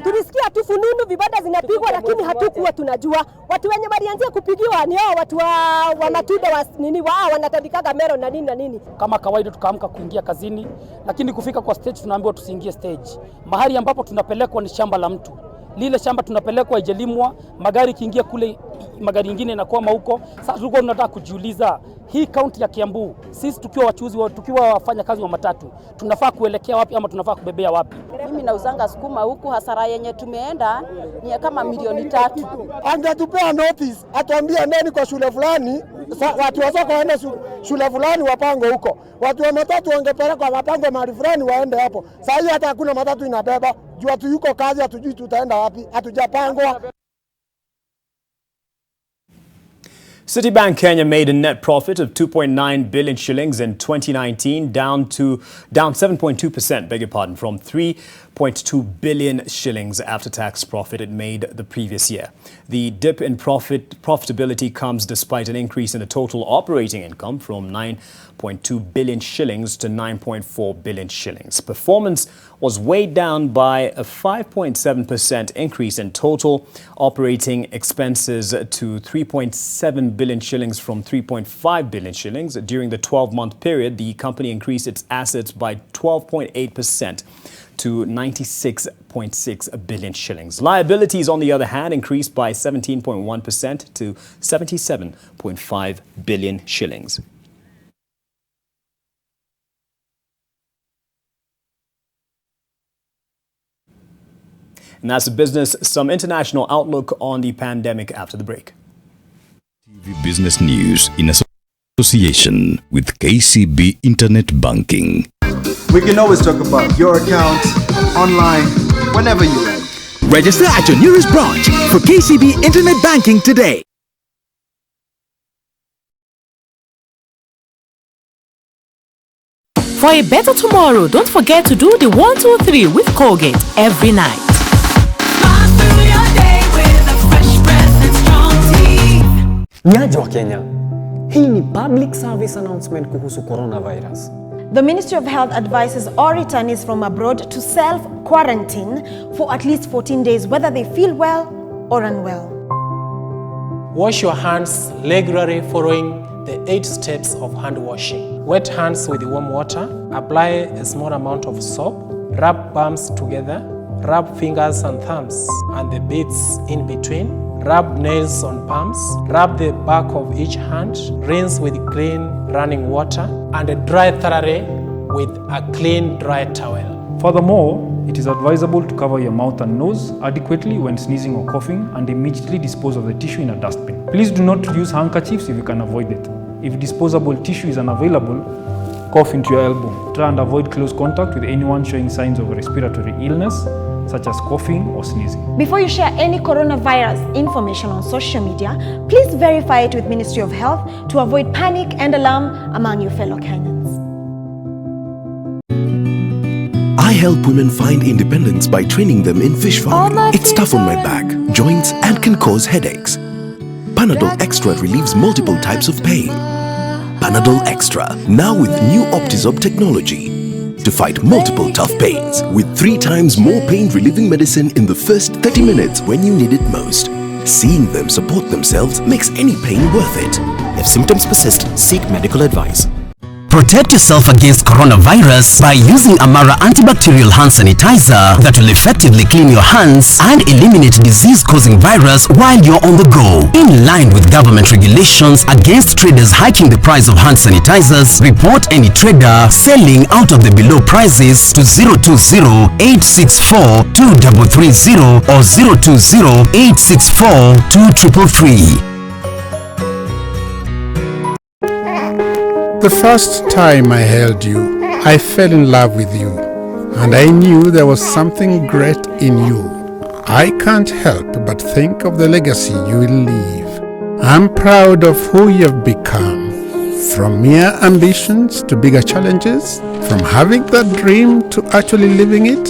Tulisikia tu fununu vibanda zinapigwa lakini hatukuwa tunajua. Watu wenye walianzia kupigiwa ni hao watu wa matunda wa nini wao wanatandikaga mero na nini na nini. Kama kawaida tukaamka kuingia kazini, lakini kufika kwa stage tunaambiwa tusiingie stage. Mahali ambapo tunapelekwa ni shamba la mtu. Lile shamba tunapelekwa ijelimwa, magari kiingia kule, magari ingine inakwama huko. Sasa tulikuwa tunataka kujiuliza, hii kaunti ya Kiambu, sisi tukiwa wachuuzi, tukiwa wafanya kazi wa matatu, tunafaa kuelekea wapi ama tunafaa kubebea wapi? Mimi nauzanga sukuma huku, hasara yenye tumeenda ni kama milioni 3. Angetupea notice, atuambie nani kwa shule fulani, watu wa soko waende shule fulani wapango huko. Watu wa matatu wangepelekwa wapango mahali fulani waende hapo. Sasa hii hata hakuna matatu inabeba. Juu watu yuko kazi, hatujui tutaenda wapi, hatujapangwa. Citibank Kenya made a net profit of 2.9 billion shillings in 2019, down 7.2%, beg your pardon, from 3.2 billion shillings after-tax profit it made the previous year. The dip in profitability comes despite an increase in the total operating income from 9.2 billion shillings to 9.4 billion shillings. Performance was weighed down by a 5.7% increase in total operating expenses to 3.7 billion shillings from 3.5 billion shillings. During the 12-month period, the company increased its assets by 12.8% to 96.6 billion shillings. Liabilities, on the other hand, increased by 17.1% to 77.5 billion shillings. And that's the business. Some international outlook on the pandemic after the break. NTV Business News in association with KCB Internet Banking. We can always talk about your account online whenever you like. Register at your nearest branch for KCB Internet Banking today. For a better tomorrow, don't forget to do the 1, 2, 3 with Colgate every night. Nyaji wa Kenya, hii ni public service announcement kuhusu coronavirus. The Ministry of Health advises all returnees from abroad to self-quarantine for at least 14 days, whether they feel well or unwell. Wash your hands regularly following the 8 steps of hand washing. Wet hands with warm water, apply a small amount of soap, rub palms together, rub fingers and thumbs and the beads in between, rub nails on palms, rub the back of each hand, rinse with clean running water, and dry thoroughly with a clean dry towel. Furthermore, it is advisable to cover your mouth and nose adequately when sneezing or coughing and immediately dispose of the tissue in a dustbin. Please do not use handkerchiefs if you can avoid it. If disposable tissue is unavailable, cough into your elbow. Try and avoid close contact with anyone showing signs of a respiratory illness, such as coughing or sneezing. Before you share any coronavirus information on social media, please verify it with Ministry of Health to avoid panic and alarm among your fellow Kenyans. I help women find independence by training them in fish farming. It's tough on my back, joints, and can cause headaches. Panadol Extra relieves multiple types of pain. Panadol Extra, now with new Optizorb technology, to fight multiple tough pains with 3 times more pain-relieving medicine in the first 30 minutes when you need it most. Seeing them support themselves makes any pain worth it. If symptoms persist, seek medical advice. Protect yourself against coronavirus by using Amara antibacterial hand sanitizer that will effectively clean your hands and eliminate disease-causing virus while you're on the go. In line with government regulations against traders hiking the price of hand sanitizers, report any trader selling out of the below prices to 020-864-2330 or 020-864-2333. The first time I held you, I fell in love with you, and I knew there was something great in you. I can't help but think of the legacy you will leave. I'm proud of who you've become. From mere ambitions to bigger challenges, from having that dream to actually living it,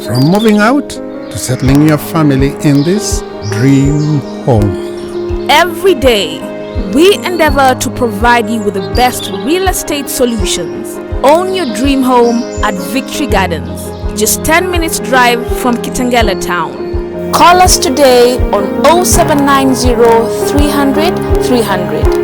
from moving out to settling your family in this dream home. Every day, we endeavor to provide you with the best real estate solutions. Own your dream home at Victory Gardens, just 10 minutes drive from Kitengela town. Call us today on 0790 300 300.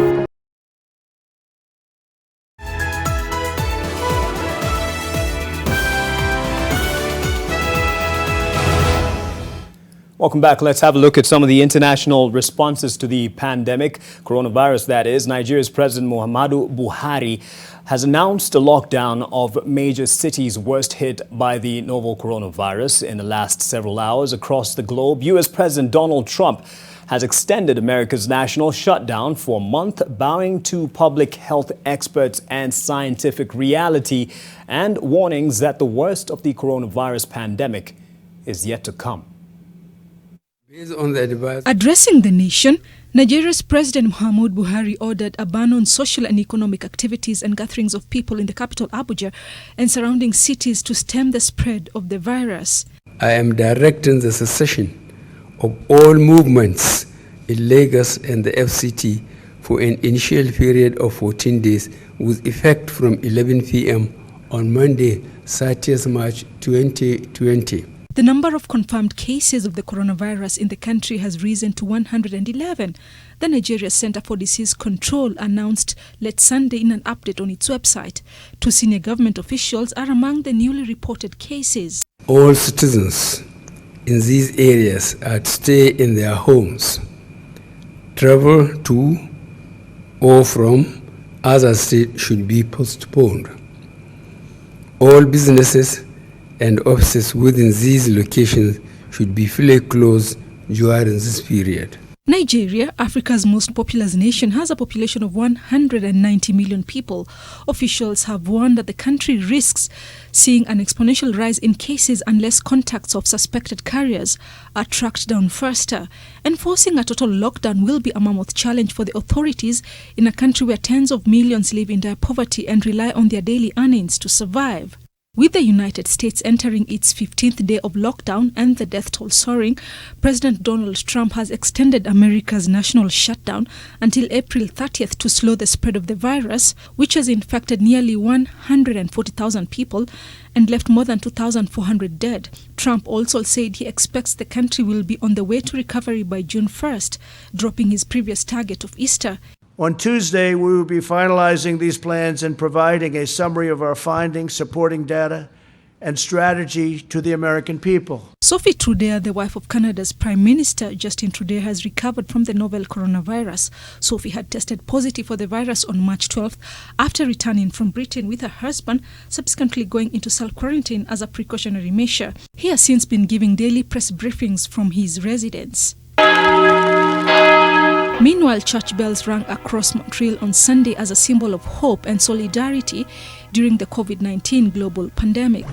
Welcome back. Let's have a look at some of the international responses to the pandemic, coronavirus that is. Nigeria's President Muhammadu Buhari has announced a lockdown of major cities worst hit by the novel coronavirus in the last several hours across the globe. U.S. President Donald Trump has extended America's national shutdown for a month, bowing to public health experts and scientific reality and warnings that the worst of the coronavirus pandemic is yet to come. Addressing the nation, Nigeria's President Muhammadu Buhari ordered a ban on social and economic activities and gatherings of people in the capital Abuja and surrounding cities to stem the spread of the virus. I am directing the cessation of all movements in Lagos and the FCT for an initial period of 14 days with effect from 11 p.m. on Monday, 30th March 2020. The number of confirmed cases of the coronavirus in the country has risen to 111. The Nigeria Center for Disease Control announced late Sunday in an update on its website. 2 senior government officials are among the newly reported cases. All citizens in these areas are to stay in their homes. Travel to or from other states should be postponed. All businesses and offices within these locations should be fully closed during this period. Nigeria, Africa's most populous nation, has a population of 190 million people. Officials have warned that the country risks seeing an exponential rise in cases unless contacts of suspected carriers are tracked down faster. Enforcing a total lockdown will be a mammoth challenge for the authorities in a country where tens of millions live in dire poverty and rely on their daily earnings to survive. With the United States entering its 15th day of lockdown and the death toll soaring, President Donald Trump has extended America's national shutdown until April 30th to slow the spread of the virus, which has infected nearly 140,000 people and left more than 2,400 dead. Trump also said he expects the country will be on the way to recovery by June 1st, dropping his previous target of Easter. On Tuesday, we will be finalizing these plans and providing a summary of our findings, supporting data, and strategy to the American people. Sophie Trudeau, the wife of Canada's Prime Minister Justin Trudeau, has recovered from the novel coronavirus. Sophie had tested positive for the virus on March 12th after returning from Britain with her husband, subsequently going into self-quarantine as a precautionary measure. He has since been giving daily press briefings from his residence. Meanwhile, church bells rang across Montreal on Sunday as a symbol of hope and solidarity during the COVID-19 global pandemic.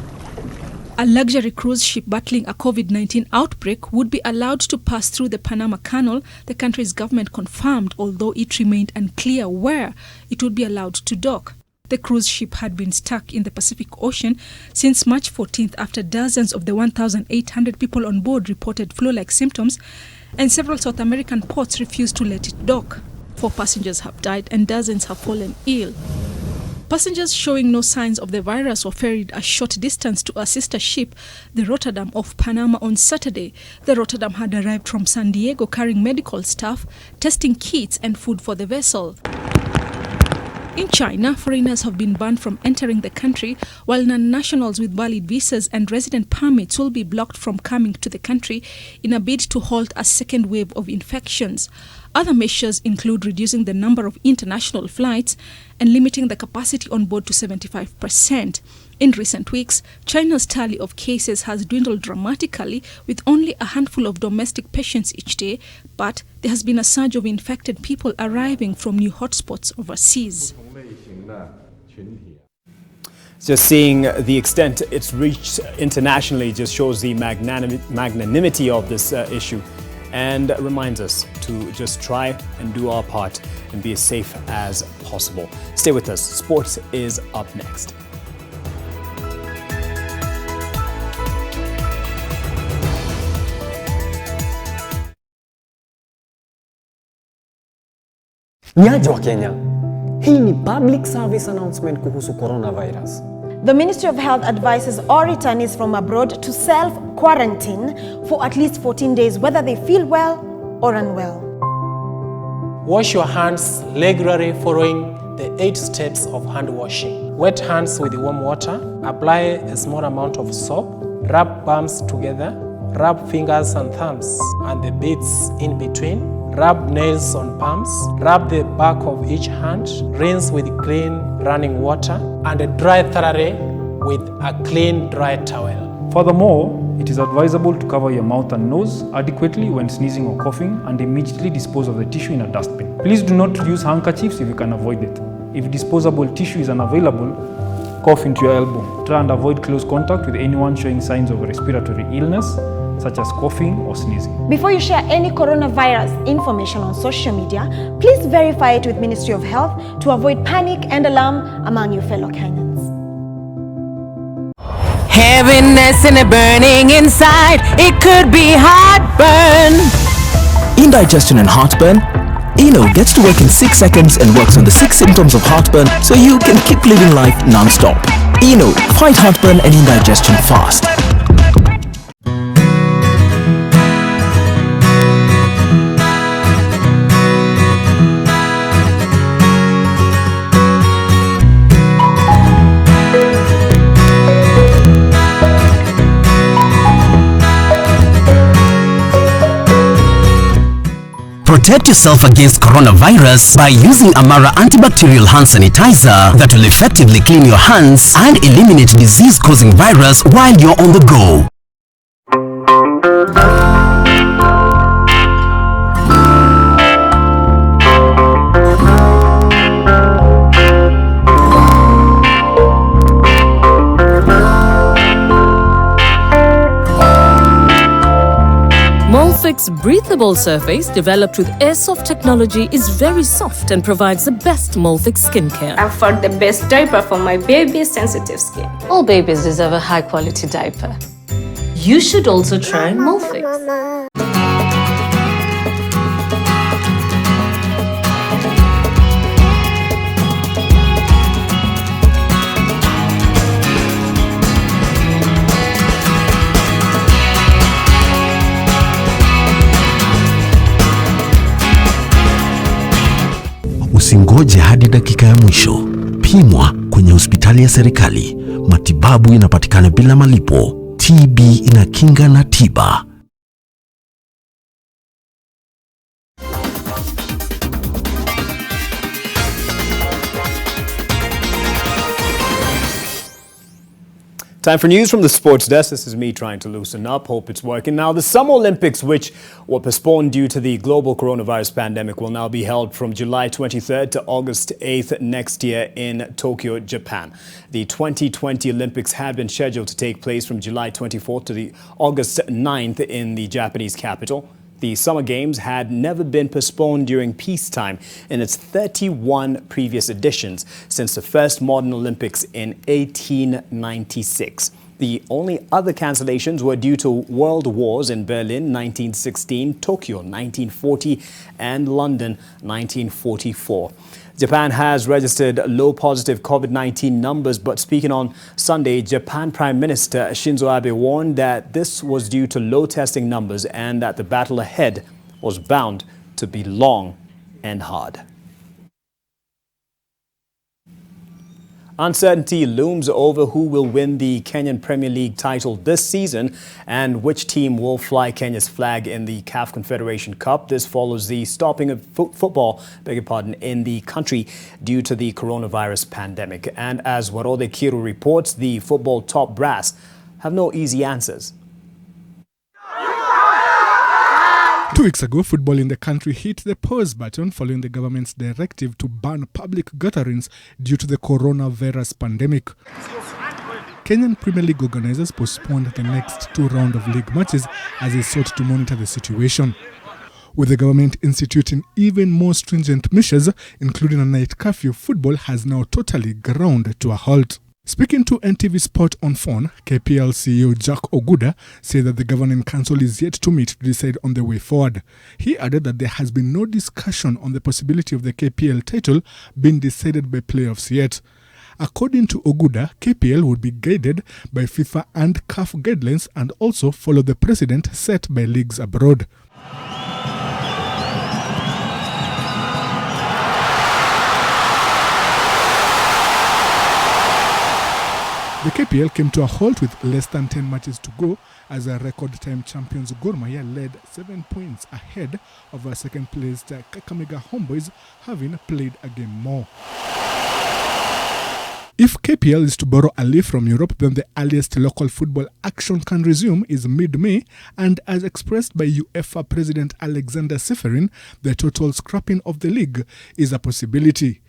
A luxury cruise ship battling a COVID-19 outbreak would be allowed to pass through the Panama Canal, the country's government confirmed, although it remained unclear where it would be allowed to dock. The cruise ship had been stuck in the Pacific Ocean since March 14th after dozens of the 1,800 people on board reported flu-like symptoms, and several South American ports refused to let it dock. 4 passengers have died and dozens have fallen ill. Passengers showing no signs of the virus were ferried a short distance to a sister ship, the Rotterdam of Panama, on Saturday. The Rotterdam had arrived from San Diego carrying medical staff, testing kits and food for the vessel. In China, foreigners have been banned from entering the country, while non-nationals with valid visas and resident permits will be blocked from coming to the country in a bid to halt a second wave of infections. Other measures include reducing the number of international flights and limiting the capacity on board to 75%. In recent weeks, China's tally of cases has dwindled dramatically, with only a handful of domestic patients each day, but there has been a surge of infected people arriving from new hotspots overseas. Just seeing the extent it's reached internationally just shows the magnanimity of this issue and reminds us to just try and do our part and be as safe as possible. Stay with us. Sports is up next. Niaje wa Kenya, hii ni public service announcement kuhusu coronavirus. The Ministry of Health advises all returnees from abroad to self-quarantine for at least 14 days, whether they feel well or unwell. Wash your hands regularly following the 8 steps of hand washing. Wet hands with warm water, apply a small amount of soap, rub palms together, rub fingers and thumbs and the beads in between, rub nails on palms, rub the back of each hand, rinse with clean running water, and dry thoroughly with a clean dry towel. Furthermore, it is advisable to cover your mouth and nose adequately when sneezing or coughing and immediately dispose of the tissue in a dustbin. Please do not use handkerchiefs if you can avoid it. If disposable tissue is unavailable, cough into your elbow. Try and avoid close contact with anyone showing signs of respiratory illness. such as coughing or sneezing. Before you share any coronavirus information on social media, please verify it with Ministry of Health to avoid panic and alarm among your fellow Kenyans. Heaviness and a burning inside, it could be heartburn. Indigestion and heartburn? Eno gets to work in 6 seconds and works on the 6 symptoms of heartburn so you can keep living life non-stop. Eno, fight heartburn and indigestion fast. Protect yourself against coronavirus by using Amara antibacterial hand sanitizer that will effectively clean your hands and eliminate disease-causing virus while you're on the go. Molfix breathable surface developed with Airsoft technology is very soft and provides the best Molfix skincare. I've found the best diaper for my baby's sensitive skin. All babies deserve a high-quality diaper. You should also try Molfix. Usingoje hadi dakika ya mwisho. Pimwa kwenye hospitali ya serikali. Matibabu inapatikana bila malipo. TB inakinga na tiba. Time for news from the sports desk. This is me trying to loosen up. Hope it's working. Now, the Summer Olympics, which were postponed due to the global coronavirus pandemic, will now be held from July 23rd to August 8th next year in Tokyo, Japan. The 2020 Olympics had been scheduled to take place from July 24th to the August 9th in the Japanese capital. The Summer Games had never been postponed during peacetime in its 31 previous editions since the first modern Olympics in 1896. The only other cancellations were due to world wars in Berlin 1916, Tokyo 1940, and London 1944. Japan has registered low positive COVID-19 numbers, but speaking on Sunday, Japan Prime Minister Shinzo Abe warned that this was due to low testing numbers and that the battle ahead was bound to be long and hard. Uncertainty looms over who will win the Kenyan Premier League title this season and which team will fly Kenya's flag in the CAF Confederation Cup. This follows the stopping of football, in the country due to the coronavirus pandemic. And as Warode Kiru reports, the football top brass have no easy answers. 2 weeks ago, football in the country hit the pause button following the government's directive to ban public gatherings due to the coronavirus pandemic. Kenyan Premier League organizers postponed the next 2 rounds of league matches as they sought to monitor the situation. With the government instituting even more stringent measures, including a night curfew, football has now totally ground to a halt. Speaking to NTV Sport on phone, KPL CEO Jack Oguda said that the governing council is yet to meet to decide on the way forward. He added that there has been no discussion on the possibility of the KPL title being decided by playoffs yet. According to Oguda, KPL would be guided by FIFA and CAF guidelines and also follow the precedent set by leagues abroad. The KPL came to a halt with less than 10 matches to go as a record-time champions Gor Mahia led 7 points ahead of our second-placed Kakamega Homeboys, having played a game more. If KPL is to borrow a leaf from Europe, then the earliest local football action can resume is mid-May, and as expressed by UEFA President Alexander Seferin, the total scrapping of the league is a possibility.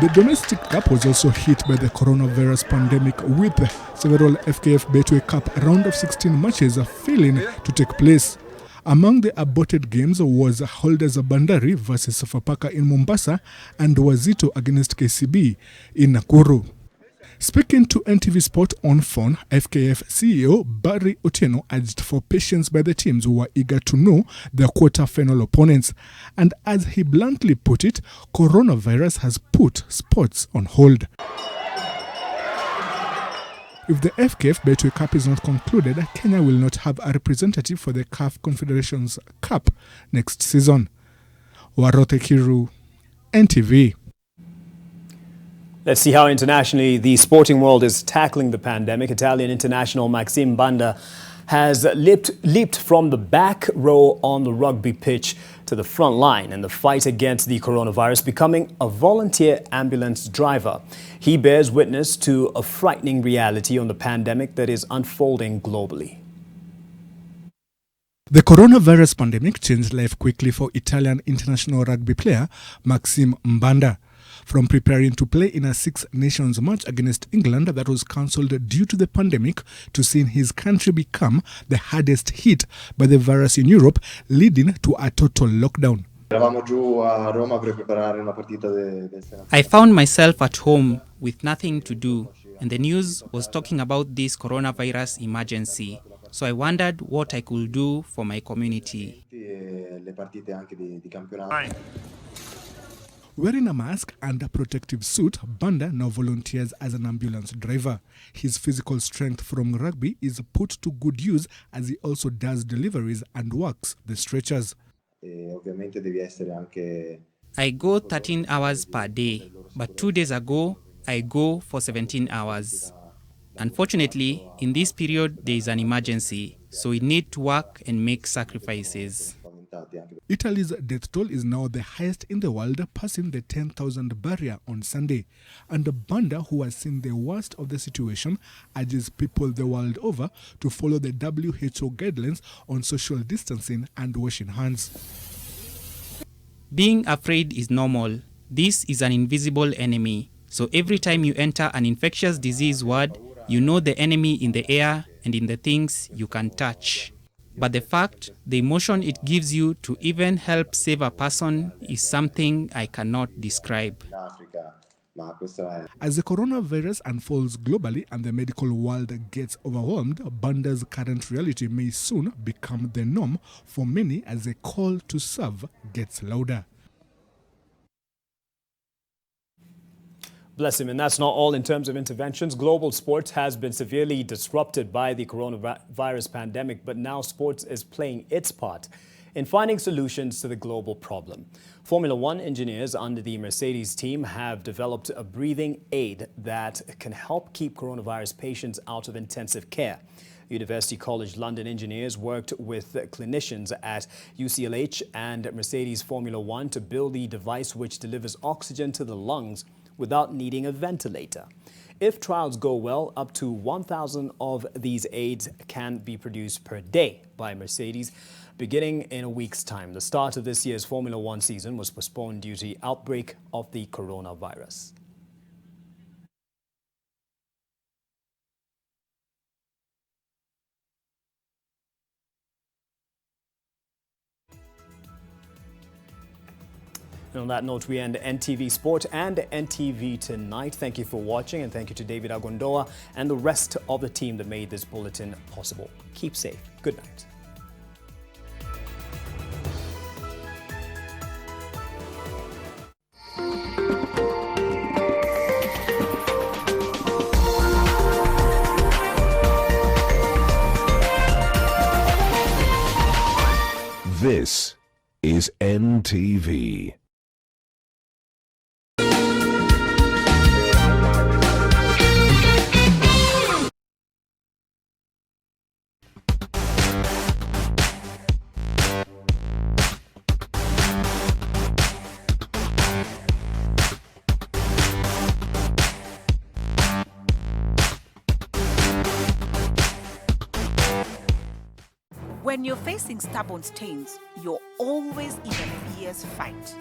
The domestic cup was also hit by the coronavirus pandemic, with several FKF Betway Cup round of 16 matches failing to take place. Among the aborted games was Holders Bandari versus Sofapaka in Mombasa and Wazito against KCB in Nakuru. Speaking to NTV Sport on phone, FKF CEO Barry Otieno urged for patience by the teams who were eager to know their quarter-final opponents. And as he bluntly put it, coronavirus has put sports on hold. If the FKF Betway Cup is not concluded, Kenya will not have a representative for the CAF Confederations Cup next season. Warote Kiru, NTV. Let's see how internationally the sporting world is tackling the pandemic. Italian international Maxime Banda has leaped from the back row on the rugby pitch to the front line in the fight against the coronavirus, becoming a volunteer ambulance driver. He bears witness to a frightening reality on the pandemic that is unfolding globally. The coronavirus pandemic changed life quickly for Italian international rugby player Maxime Mbanda. From preparing to play in a Six Nations match against England that was cancelled due to the pandemic, to seeing his country become the hardest hit by the virus in Europe, leading to a total lockdown. I found myself at home with nothing to do, and the news was talking about this coronavirus emergency. So I wondered what I could do for my community. Wearing a mask and a protective suit, Banda now volunteers as an ambulance driver. His physical strength from rugby is put to good use as he also does deliveries and works the stretchers. I go 13 hours per day, but 2 days ago, I go for 17 hours. Unfortunately, in this period, there is an emergency, so we need to work and make sacrifices. Italy's death toll is now the highest in the world, passing the 10,000 barrier on Sunday. And Banda, who has seen the worst of the situation, urges people the world over to follow the WHO guidelines on social distancing and washing hands. Being afraid is normal. This is an invisible enemy. So every time you enter an infectious disease ward, you know the enemy in the air and in the things you can touch. But the fact, the emotion it gives you to even help save a person is something I cannot describe. As the coronavirus unfolds globally and the medical world gets overwhelmed, Banda's current reality may soon become the norm for many as the call to serve gets louder. Bless him. And that's not all in terms of interventions. Global sports has been severely disrupted by the coronavirus pandemic, but now sports is playing its part in finding solutions to the global problem. Formula One engineers under the Mercedes team have developed a breathing aid that can help keep coronavirus patients out of intensive care. University College London engineers worked with clinicians at UCLH and Mercedes Formula One to build the device which delivers oxygen to the lungs without needing a ventilator. If trials go well, up to 1,000 of these aids can be produced per day by Mercedes, beginning in a week's time. The start of this year's Formula One season was postponed due to the outbreak of the coronavirus. And on that note, we end NTV Sport and NTV Tonight. Thank you for watching, and thank you to David Agondoa and the rest of the team that made this bulletin possible. Keep safe. Good night. This is NTV. When you're facing stubborn stains, you're always in a fierce fight.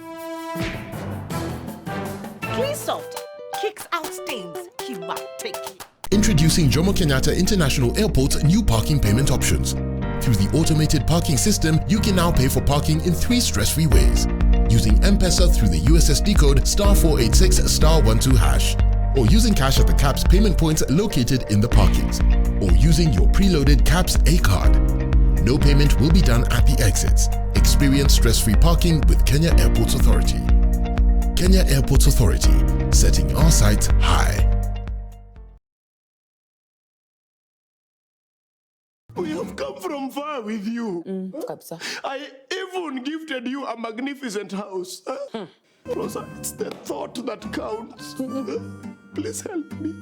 Clean Soft kicks out stains. Kiwateki. Introducing Jomo Kenyatta International Airport's new parking payment options. Through the automated parking system, you can now pay for parking in 3 stress-free ways. Using M-Pesa through the USSD code *486*12#, or using cash at the CAPS payment points located in the parkings, or using your preloaded CAPS A card. No payment will be done at the exits. Experience stress-free parking with Kenya Airports Authority. Kenya Airports Authority, setting our sights high. We have come from far with you. I even gifted you a magnificent house. Rosa, it's the thought that counts. Please help me.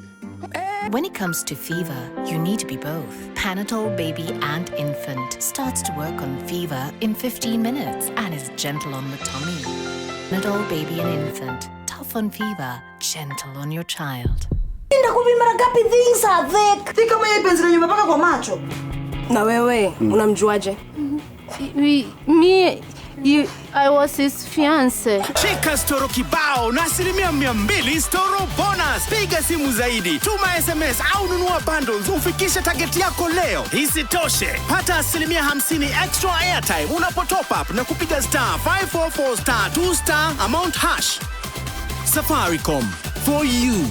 When it comes to fever, you need to be both. Panadol Baby and Infant starts to work on fever in 15 minutes and is gentle on the tummy. Panadol Baby and Infant, tough on fever, gentle on your child. Things are thick. Think kama yeye penzi lenye umepaka kwa macho. Na wewe unamjuaje? I was his fiance. Cheka storo kibao na 200% storo bonus. Piga simu zaidi, tuma SMS au nunua bundles ufikishe target yako leo. Isitoshe, pata 50% extra airtime unapo top up na kupiga *544*2* amount #. Safaricom, for you.